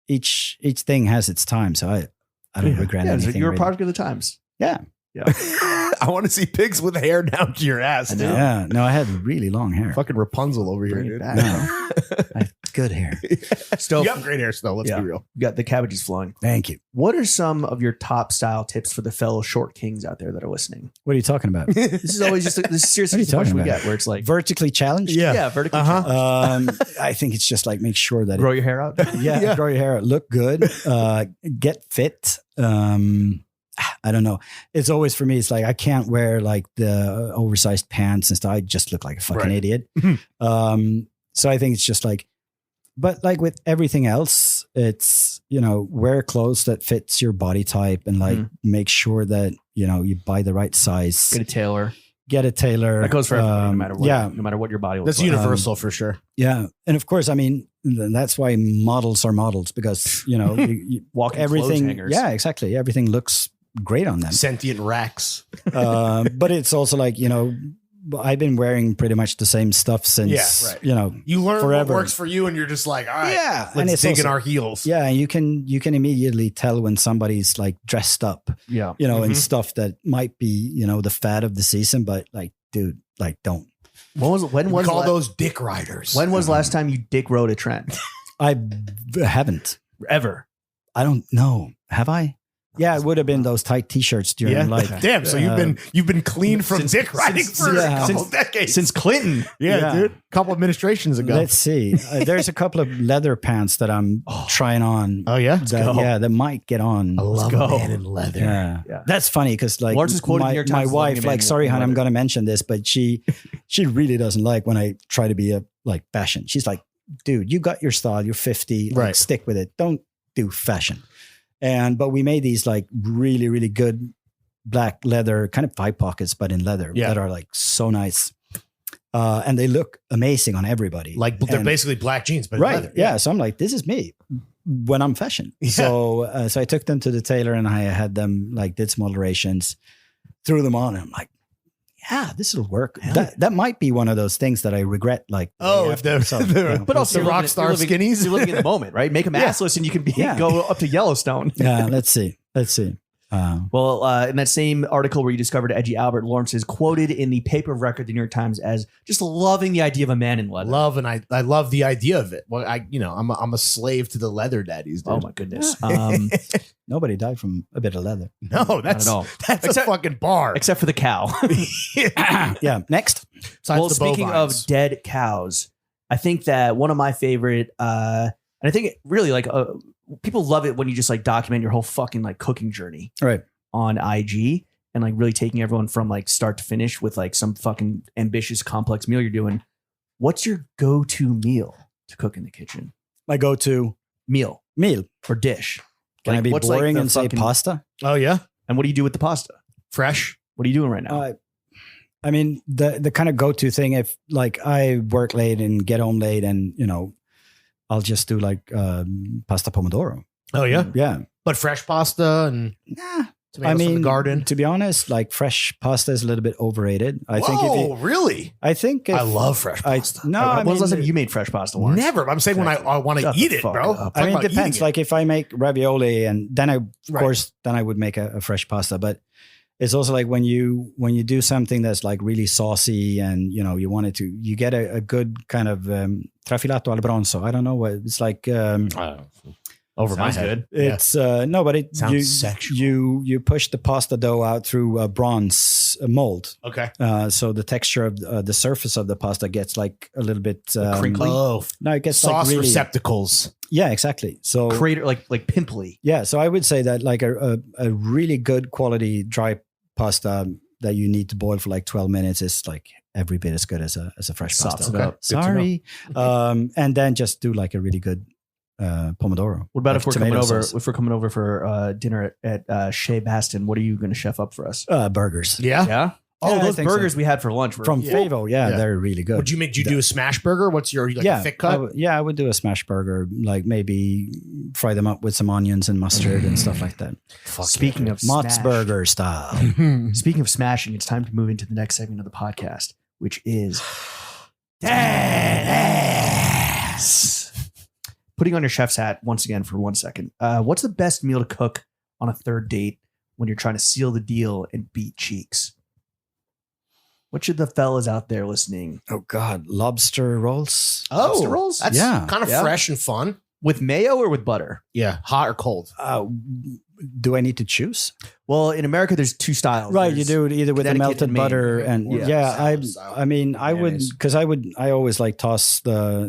D: each thing has its time. So I don't regret anything.
C: You're a
D: really.
C: product of the times.
D: Yeah.
B: I want to see pigs with hair down to your ass.
C: I
B: Dude.
C: know.
D: Yeah. No, I had really long hair.
B: Fucking Rapunzel over here,
C: Bring it
B: dude.
C: back.
D: No, I have good hair.
C: Stove,
B: You have great hair, Snow. Let's
C: Yeah.
B: be real.
C: you got the cabbages flowing.
D: Thank you.
C: What are some of your top style tips for the fellow short kings out there that are listening?
D: What are you talking about?
C: This is always just this is seriously
D: What are you
C: the question
D: talking
C: we
D: about?
C: get where it's like,
D: Vertically challenged?
C: yeah, vertically
B: Uh-huh.
C: challenged.
D: I think it's just like make sure that
C: Grow your hair out.
B: Yeah.
D: grow your hair out, look good, get fit. I don't know. It's always for me. It's like I can't wear like the oversized pants and stuff. I just look like a fucking
B: Right.
D: idiot. So I think it's just like, but like with everything else, it's wear clothes that fits your body type and like make sure that you buy the right size.
C: Get a tailor.
D: Get a tailor.
C: That goes for everybody, no matter what.
D: Yeah,
C: No matter what your body looks
B: That's
C: like.
B: universal for sure.
D: yeah, and of course, I mean that's why models are models because you
C: Walking
D: everything.
C: clothes hangers.
D: Yeah, exactly. Everything looks great on them.
B: Sentient racks.
D: But it's also like I've been wearing pretty much the same stuff since
B: Yeah, right. You learn
D: Forever.
B: what works for you, and you're just like, all right,
D: Yeah, and
B: let's
D: it's
B: dig in
D: also-
B: our heels.
D: yeah, and you can immediately tell when somebody's like dressed up,
C: Yeah.
D: in stuff that might be the fad of the season, but like, dude, like don't.
C: When
B: We
C: was
B: call
C: la-
B: those dick riders.
C: when was last time you dick rode a trend?
D: I haven't.
C: Ever.
D: I don't know. Have I? Yeah, it would have been those tight t-shirts during
B: Yeah.
D: like
B: Damn. So you've been clean from
C: since-
B: dick riding
C: since-
B: for
D: yeah.
B: a couple
C: since-
B: decades.
C: Since Clinton.
B: yeah,
D: Yeah.
B: dude. A couple administrations ago.
D: Let's see. There's a couple of leather pants that I'm trying on.
B: Oh yeah.
D: That might get on.
B: I love
C: go.
B: a man in leather.
D: Yeah.
C: Yeah.
D: That's funny because like
C: Lawrence is quoted in the New York
D: my
C: Times as loving
D: wife,
C: a man
D: like, sorry,
C: in
D: hon, I'm
C: leather.
D: going to mention this, but she really doesn't like when I try to be a like fashion. She's like, dude, you got your style. You're 50. Like,
B: Right.
D: stick with it. Don't do fashion. But we made these like really, really good black leather kind of thigh pockets, but in leather
B: Yeah.
D: that are like so nice. And they look amazing on everybody.
B: Like they're
D: And-
B: basically black jeans, but in
D: right.
B: leather.
D: Yeah. So I'm like, this is me when I'm fashion.
B: Yeah.
D: So I took them to the tailor and I had them like did some alterations, threw them on. And I'm like, yeah, this will work. That might be one of those things that I regret. Like,
B: Oh,
D: day
B: if
D: after.
B: the,
D: So,
B: the,
D: you know,
C: But also
B: the
C: you're
B: rock
C: living-
B: star
C: you're living-
B: skinnies.
C: You're living in the moment, right? Make them
B: Yeah.
C: assless and you can
D: Yeah.
C: go up to Yellowstone.
D: yeah, let's see.
C: Well, in that same article where you discovered Edgy Albert, Lawrence is quoted in the paper of record, the New York Times, as just loving the idea of a man in leather.
B: Love and I love the idea of it. Well, I'm a slave to the leather daddies. Dude.
C: Oh my goodness.
D: Nobody died from a bit of leather.
B: No, that's
C: at all.
B: that's
C: Except-
B: a fucking bar.
C: Except for the cow.
D: Yeah. Next.
B: Besides
C: Well,
B: the
C: speaking
B: bovines.
C: of dead cows, I think that one of my favorite, and I think it really like people love it when you just like document your whole fucking like cooking journey
D: Right.
C: on IG and like really taking everyone from like start to finish with like some fucking ambitious, complex meal you're doing. What's your go-to meal to cook in the kitchen?
D: My go-to
C: Meal
D: meal.
C: or dish?
D: Can I
C: Like,
D: be
C: what's, like,
D: boring
C: the
D: and say
C: fucking-
D: pasta?
B: Oh yeah,
C: And what do you do with the pasta?
B: fresh.
C: What are you doing right now?
D: I mean, the kind of go-to thing, if like I work late and get home late and, I'll just do like pasta pomodoro.
B: Oh yeah,
D: Yeah.
B: but fresh pasta and
D: Nah.
B: tomatoes from the garden.
D: to be honest, like fresh pasta is a little bit overrated. I think if
B: Whoa,
D: you,
B: really?
D: I think if,
B: I love fresh pasta.
D: No,
C: when
D: I
C: was the last
D: mean,
C: time you made fresh pasta once?
B: Never. I'm saying when I want to
C: Shut the
B: eat it,
C: fuck
B: bro.
C: up.
B: I'm
D: I mean,
B: talking
D: it
B: about
D: depends.
B: eating
D: Like if I make ravioli and then I would make a fresh pasta, but it's also like when you do something that's like really saucy and you want it to, you get a good kind of trafilato al bronzo. I don't know what it's like.
B: over my
C: Sounds
B: head.
C: good.
B: Yeah.
D: It's no, but it
B: Sounds
D: you,
B: sexual.
D: you push the pasta dough out through a bronze mold,
B: Okay.
D: so the texture of the surface of the pasta gets like a little bit
C: crinkly?
B: Oh,
D: No, it gets
B: sauce
D: like really,
B: receptacles.
D: yeah, exactly. So
C: Crater like pimply.
D: yeah, so I would say that like a really good quality dry pasta that you need to boil for like 12 minutes is like every bit as good as a fresh
C: Sops
D: pasta.
C: it up.
B: Good to know.
D: Sorry, and then just do like a really good pomodoro.
C: What about
D: like
C: if we're coming
D: tomato
C: over?
D: sauce.
C: If we're coming over for dinner at Chez Bastin, what are you going to chef up for us?
D: Burgers?
B: Yeah.
C: Yeah, Oh,
D: Yeah, I
C: those
D: think so.
C: burgers we had for lunch were
D: From Favo, yeah,
B: Yeah.
D: they're really good.
B: Would you make? Do you do a smash burger? What's your like a thick cut?
D: I would do a smash burger, like maybe fry them up with some onions and mustard and stuff like that.
C: Speaking of
D: Mott's
C: smash-
D: Burger style.
C: Speaking of smashing, it's time to move into the next segment of the podcast, which is Ass. Putting on your chef's hat once again for 1 second. What's the best meal to cook on a third date when you're trying to seal the deal and beat cheeks? What should the fellas out there listening?
D: Oh God, lobster rolls.
C: Lobster rolls?
B: That's
D: Yeah.
B: kind of
C: Yeah.
B: fresh and fun.
C: With mayo or with butter?
B: Yeah, hot or cold.
D: Do I need to choose?
C: Well, in America, there's two styles.
D: Right, you
C: There's
D: do it either with the
C: Connecticut
D: melted
C: and Maine,
D: butter
C: right?
D: and
C: Yeah.
D: yeah.
B: Salad.
D: I mean, I would
C: Mayonnaise.
D: because I always like toss the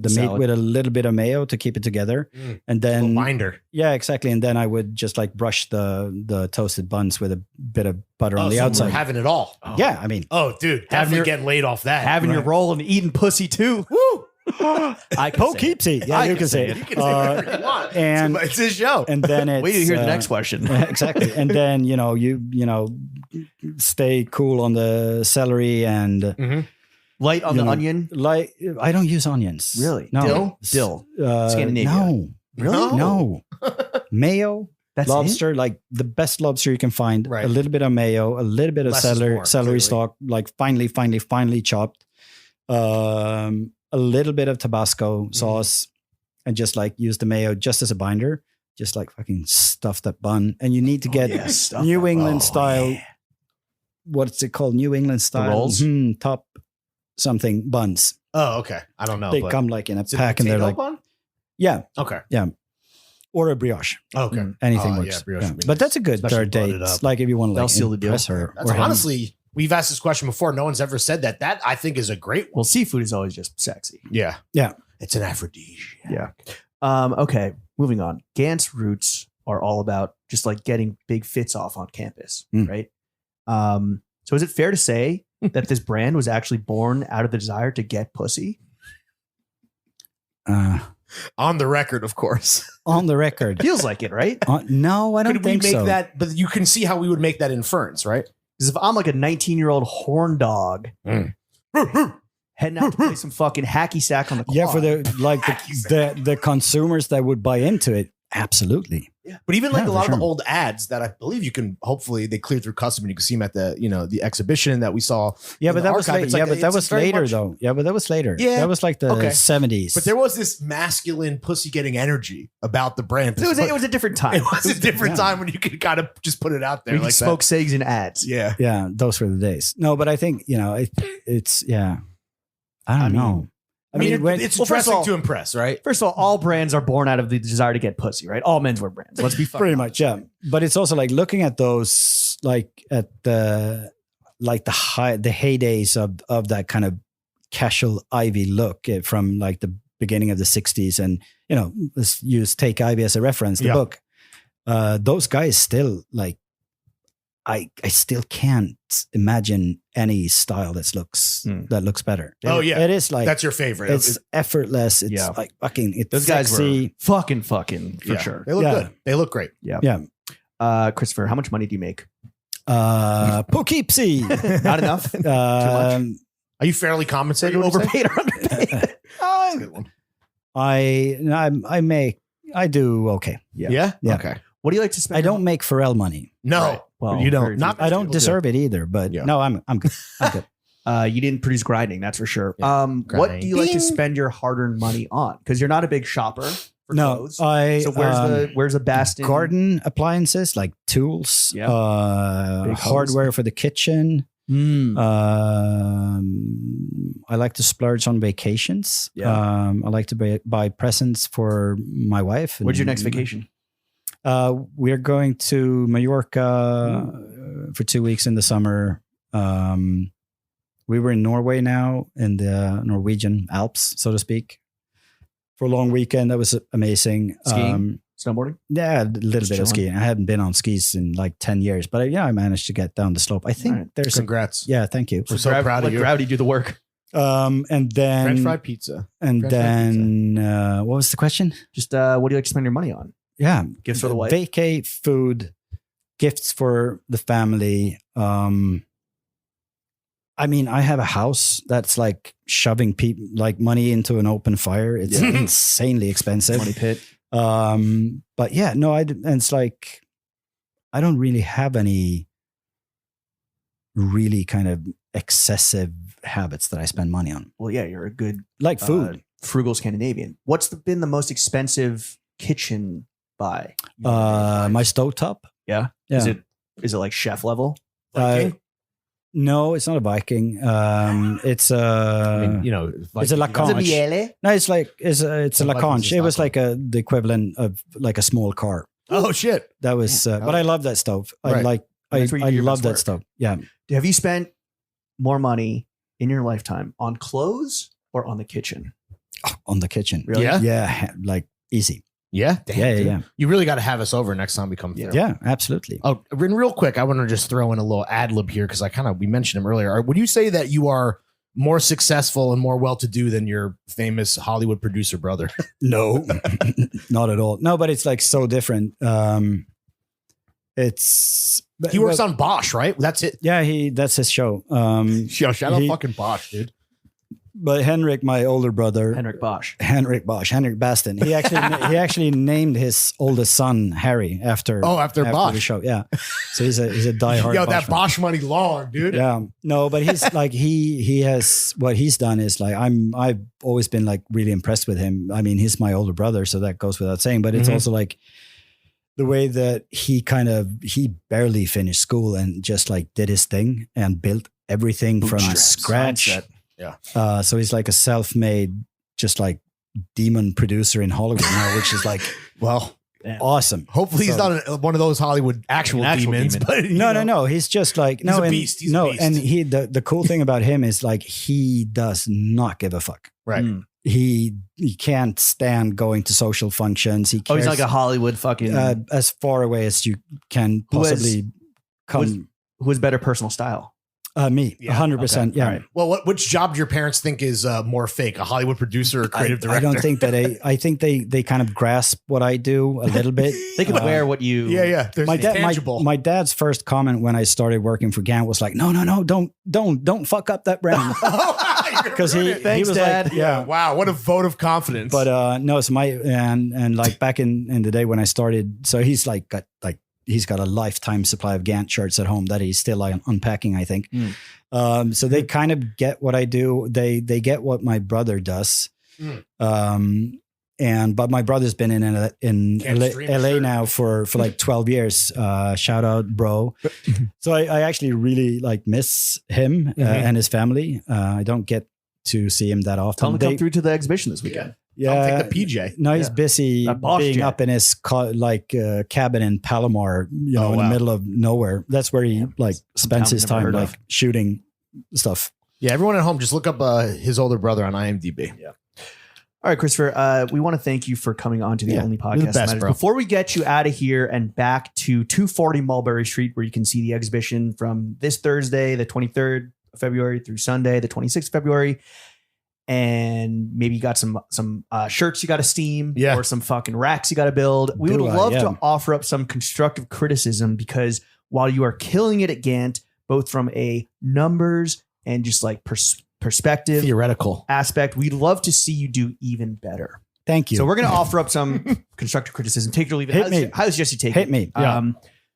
D: meat
C: Salad.
D: with a little bit of mayo to keep it together,
B: Mm.
D: and
B: Little
D: then
B: binder.
D: yeah, exactly, and then I would just like brush the toasted buns with a bit of butter on the
B: So
D: outside.
B: we're having it all.
D: Yeah, I mean,
B: Oh, dude, definitely
C: your-
B: getting laid off that.
C: Having your roll and eating pussy too. Woo! I can say it.
D: Poughkeepsie. Yeah,
C: I
D: you
C: can
D: can
C: say
D: say
C: it.
D: it.
B: You can say whatever you want.
D: and
B: It's his show.
D: and then it's
C: Wait to hear the next question.
D: exactly, and then you stay cool on the celery and
C: Light on
D: You
C: the
D: know,
C: onion.
D: like I don't use onions.
C: Really?
D: No.
C: Dill? Scandinavia.
D: No.
B: Really?
D: No. Mayo,
C: That's
D: lobster, like the best lobster you can find.
B: Right.
D: A little bit of mayo, a little bit of
B: Less is more,
D: celery
B: clearly.
D: stalk, like finely chopped. A little bit of Tabasco sauce, and just like use the mayo just as a binder. Just like fucking stuff that bun, and you need to get New England style. What's it called? New England style
C: rolls?
D: top something buns.
B: Oh, okay. I don't know.
D: They
B: but-
D: come like in a
B: Is it
D: pack, and they're
B: potato
D: like,
B: bun?
D: yeah,
B: Okay.
D: or a brioche.
B: Okay.
D: Anything
B: Oh,
D: works.
B: yeah, brioche would be
D: But
B: nice.
D: that's a good
B: Especially
D: third date.
B: buttered up.
D: Like if you want to
C: They'll
D: like
C: seal the deal.
D: impress her.
B: That's
D: or him.
B: honestly, we've asked this question before. No one's ever said that. That I think is a great one.
C: Well, seafood is always just sexy.
B: Yeah.
D: Yeah.
B: It's an aphrodisiac.
C: Yeah. Okay, moving on. Gant's roots are all about just like getting big fits off on campus,
D: Mm.
C: right? So is it fair to say that this brand was actually born out of the desire to get pussy?
B: On the record, of course.
D: On the record.
C: Feels like it, right?
D: No, I don't
B: Could we
D: think
B: make
D: so.
B: that? But you can see how we would make that inference, right?
C: Because if I'm like a 19-year-old horn dog heading out to play some fucking hacky sack on the quad,
D: Yeah, for the like the consumers that would buy into it, absolutely.
B: But even like
D: Yeah,
B: a lot
D: for
B: of the
D: sure.
B: old ads that I believe you can hopefully they clear through custom and you can see them at the the exhibition that we saw.
D: Yeah,
B: in
D: but
B: the
D: that was
B: archive.
D: later.
B: It's like-
D: Yeah, but that
B: it's
D: was
B: very
D: later
B: much-
D: though. Yeah, but that was later.
B: Yeah.
D: That was like the
B: Okay.
D: 70s.
B: But there was this masculine pussy getting energy about the brand.
C: it was a different time.
B: It was a different
D: yeah.
B: time when you could kind of just put it out there
C: We could
B: like
C: smoke cigs in ads.
B: that. Yeah.
D: yeah, those were the days. No, but I think it's yeah. I don't know.
B: I mean,
D: when-
B: it's
C: well, first of
B: dressing
C: all-
B: to impress, right?
C: First of all brands are born out of the desire to get pussy, right? All menswear brands. Let's be
D: pretty much, yeah. But it's also like looking at those, like at the heydays of that kind of casual Ivy look from like the beginning of the 60s, and let's use Take Ivy as a reference, the
B: Yeah.
D: book. Those guys still like. I still can't imagine any style that looks better.
B: Oh, yeah.
D: it is like
B: That's your favorite.
D: it's effortless. It's
C: Yeah.
D: like fucking. It's
C: Those guys
D: sexy.
C: were fucking for
B: Yeah.
C: sure.
B: They look
D: Yeah.
B: good. They look great.
C: Christopher, how much money do you make?
D: Poughkeepsie.
C: Not enough.
D: Um,
B: Are you fairly compensated? would you say?
C: Overpaid or underpaid?
B: That's a good one.
D: I do okay.
B: Yeah.
D: Yeah.
B: Okay.
C: What do you like to spend?
D: I
C: your
D: don't make Pharrell money.
B: No,
C: Right. Well,
B: you
C: very
B: don't. Not
D: I don't
B: people do.
D: deserve it either. But
B: Yeah.
D: no, I'm good. I'm good.
C: You didn't produce grinding, that's for sure.
B: Yeah.
C: What do you like to
B: Grinding.
C: spend your hard-earned money on? Because you're not a big shopper for
D: No,
C: clothes.
D: I
C: So where's the Bastin
D: garden appliances like tools,
C: Yeah. Big
D: hardware for the kitchen.
C: Mm.
D: I like to splurge on vacations.
C: Yeah.
D: I like to buy presents for my wife.
C: Where's your
D: and-
C: next vacation?
D: We're going to Mallorca for 2 weeks in the summer. We were in Norway now, in the Norwegian Alps, so to speak, for a long weekend. That was amazing.
C: Skiing? Snowboarding?
D: Yeah, a little bit
C: chilling.
D: of skiing. I hadn't been on skis in like 10 years, but I managed to get down the slope. I think
C: All right.
D: there's
B: Congrats.
D: yeah, thank you.
B: We're so proud of
C: Let
B: you.
C: gravity do the work.
D: And then
B: French fried pizza.
D: and
B: French fried
D: then what was the question?
C: Just what do you like to spend your money on?
D: Yeah,
C: Gifts for the wife?
D: vacay, food, gifts for the family. I mean, I have a house that's like shoving money into an open fire. It's insanely expensive.
C: Money pit.
D: But yeah, no, and it's like, I don't really have any really kind of excessive habits that I spend money on.
C: Well, yeah, you're a good
D: Like food.
C: frugal Scandinavian. What's been the most expensive kitchen buy?
D: My stovetop.
C: Yeah.
D: Yeah.
C: Is it like chef level?
D: No, it's not a Viking. It's a.
B: I mean,
D: it's a Lacanche. No, it's like it's a Lacanche. It was like the equivalent of like a small car.
B: Oh shit!
D: That was, but I love that stove.
B: Right.
D: I love that
C: work.
D: stove. Yeah.
C: Have you spent more money in your lifetime on clothes or on the kitchen?
D: On the kitchen.
C: Really?
B: Yeah.
D: Yeah. Like easy.
B: Yeah. Damn,
D: Yeah,
B: dude.
D: yeah.
B: You really got to have us over next time we come through.
D: Yeah, absolutely.
B: Oh, and real quick, I want to just throw in a little ad lib here because we mentioned him earlier. Would you say that you are more successful and more well-to-do than your famous Hollywood producer brother?
D: No, not at all. No, but it's like so different.
B: He works on Bosch, right? That's it.
D: Yeah, that's his show.
B: Yo, shout out fucking Bosch, dude.
D: But Henrik, my older brother,
C: Henrik
D: Bastin. He actually named his oldest son Harry after
B: Bosch
D: the show. Yeah, so he's a diehard.
B: Yo,
D: Bosch
B: that
D: fan.
B: Bosch money long, dude.
D: Yeah, no, but he's like he has what he's done is like I've always been like really impressed with him. I mean, he's my older brother, so that goes without saying. But it's also like the way that he barely finished school and just like did his thing and built everything from scratch.
B: Mindset. Yeah.
D: So he's like a self-made, just like demon producer in Hollywood now, which is like, well, awesome.
B: Hopefully he's not one of those Hollywood actual demons. But
D: No. He's just like
B: he's a beast. He's a beast.
D: And the cool thing about him is like he does not give a fuck.
B: Right.
D: He can't stand going to social functions. He cares,
C: he's like a Hollywood fucking
D: as far away as you can possibly come.
C: Who has better personal style?
D: Me, 100%.
C: Okay.
D: Yeah.
C: Right.
B: Well, which job do your parents think is more fake? A Hollywood producer or creative director?
D: I don't think that I think they kind of grasp what I do a little bit.
C: They can wear what you.
B: Yeah. There's tangible.
D: My dad's first comment when I started working for GANT was like, no, don't fuck up that brand. Because he was
C: Dad.
D: like, yeah.
B: Wow, what a vote of confidence.
D: But no, it's and like back in the day when I started, so he's he's got a lifetime supply of GANT shirts at home that he's still like unpacking, I think. So they kind of get what I do. They get what my brother does. But my brother's been in LA now for like 12 years. Shout out, bro. So I actually really like miss him and his family. I don't get to see him that often.
C: Tell him to come through to the exhibition this weekend.
D: Yeah,
B: I'll take the PJ.
D: No, he's busy being up in his cabin in Palomar, in the middle of nowhere. That's where he spends his time like shooting stuff.
B: Yeah, everyone at home, just look up his older brother on IMDb.
C: Yeah. All right, Christopher, we want to thank you for coming on to the only podcast.
B: You're the best,
C: that matters.
B: bro. Before
C: Before we get you out of here and back to 240 Mulberry Street, where you can see the exhibition from this Thursday, the 23rd of February, through Sunday, the 26th of February. And maybe you got some shirts you got to steam or some fucking racks you got to build. We would love to offer up some constructive criticism, because while you are killing it at GANT, both from a numbers and just like perspective
B: theoretical
C: aspect, we'd love to see you do even better.
D: Thank you.
C: So we're going to offer up some constructive criticism. Take it or leave it. How does Jesse take it?
D: Hit me. Yeah.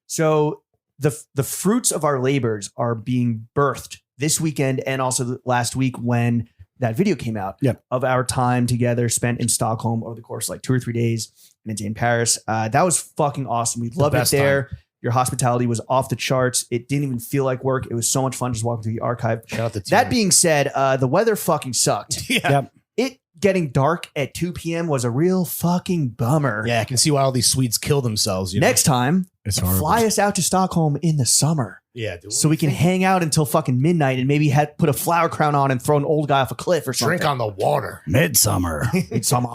C: So the fruits of our labors are being birthed this weekend and also last week when that video came out of our time together spent in Stockholm over the course of like 2 or 3 days and a day in Paris. That was fucking awesome. We loved it there. Time. Your hospitality was off the charts. It didn't even feel like work. It was so much fun just walking through the archive.
B: Shout out the team.
C: That being said, the weather fucking sucked. It getting dark at 2 p.m. was a real fucking bummer.
B: Yeah, I can see why all these Swedes kill themselves.
C: Next time,
B: it's horrible.
C: Fly us out to Stockholm in the summer.
B: Yeah, dude.
C: So we can hang out until fucking midnight and maybe put a flower crown on and throw an old guy off a cliff or something.
B: Drink on the water.
D: Midsummer.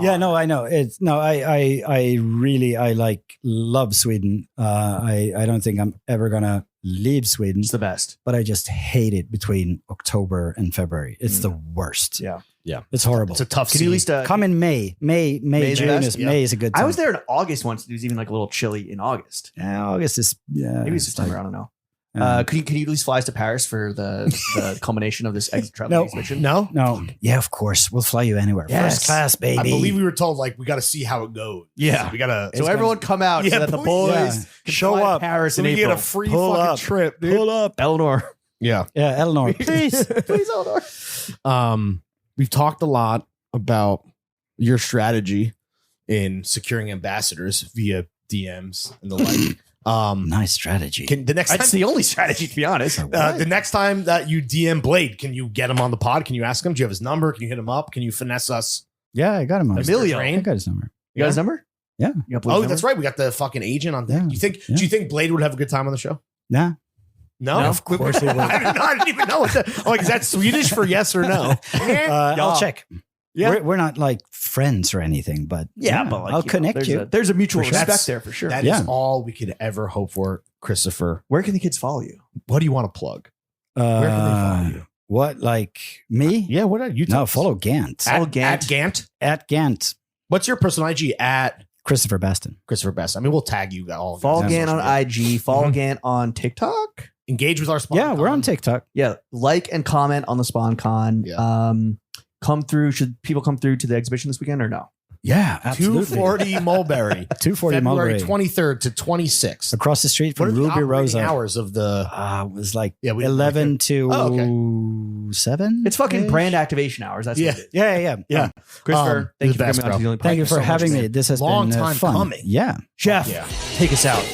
D: Yeah, no, I know. I really love Sweden. I don't think I'm ever gonna leave Sweden.
C: It's the best.
D: But I just hate it between October and February. It's the worst.
B: Yeah.
D: It's horrible.
B: It's a tough
C: Can you at least
D: come in May. May, June is May is a good time.
C: I was there in August once. It was even like a little chilly in August.
D: Yeah, August is
C: maybe September. I don't know. Can you at least fly us to Paris for the culmination of this traveling
B: No.
C: exhibition?
B: No?
D: No, yeah, of course, we'll fly you anywhere.
C: Yes.
D: First class, baby.
B: I believe we were told like we got to see how it goes.
C: Yeah.
B: we gotta.
C: So everyone come out so that the boys
D: Yeah.
C: can
D: Show
C: fly to
D: up.
C: Paris
B: so
C: in
B: we get
C: April.
B: a free
D: Pull
B: fucking
D: up.
B: trip, dude.
D: Pull up.
C: Eleanor.
B: Yeah.
D: Yeah, Eleanor, please.
C: Please, Eleanor.
B: We've talked a lot about your strategy in securing ambassadors via DMs and the like.
D: Nice strategy.
B: Can the next time,
C: That's the only strategy, to be honest.
B: the next time that you DM Blade, can you get him on the pod? Can you ask him? Do you have his number? Can you hit him up? Can you finesse us?
D: Yeah, I got him on.
C: Emilio.
D: I got his number.
C: You got his number?
D: Yeah.
C: You got Blade's
B: Oh,
C: number?
B: that's right. We got the fucking agent on.
D: Yeah.
B: Do you think Blade would have a good time on the show?
D: Nah.
B: No,
C: No,
D: of course he would.
B: I didn't even know what that. I'm like, is that Swedish for yes or no?
D: I'll check.
B: Yeah.
D: We're not like friends or anything, but
C: But like,
D: I'll connect you.
C: There's a mutual
B: For sure.
C: respect
B: That's-
C: there for sure.
B: That is
D: Yeah.
B: all we could ever hope for, Christopher.
C: Where can the kids follow you?
B: What do you want to plug? Where can they follow you?
D: What, like me?
B: Yeah, what are you?
D: No, follow Gant.
C: Follow
B: At Gant.
D: At Gant.
B: What's your personal IG at
D: Christopher Bastin.
B: Christopher Bastin? I mean, we'll tag you all.
C: Follow
B: guys
C: Gant
B: social
C: on
B: media.
C: IG. Follow
B: Mhm.
C: Gant on TikTok.
B: Engage with our sponsor.
D: Yeah, we're on TikTok.
C: Yeah, like and comment on the SpawnCon.
B: Yeah.
C: Come through. Should people come through to the exhibition this weekend or no?
D: Yeah, absolutely.
B: 240 Mulberry.
D: 240
B: February
D: Mulberry.
B: 23rd to 26th.
D: Across the street
B: What are
D: from
B: the
D: Ruby
B: operating
D: Rosa.
B: hours of the?
D: It was like
B: Yeah, we-
D: 11 to
B: Oh,
D: 7.
C: It's fucking brand activation hours. That's
B: Yeah.
C: what it is.
D: Yeah.
C: Christopher, thank
B: you're
C: you
B: the
C: for
B: best,
C: coming out
B: bro.
C: to the only
D: Thank you
C: podcast.
D: for
B: so much,
D: having
B: man.
D: me. This has
B: Long
D: been
B: time
D: fun.
B: coming.
D: Yeah.
C: Jeff,
B: Yeah.
C: take us out.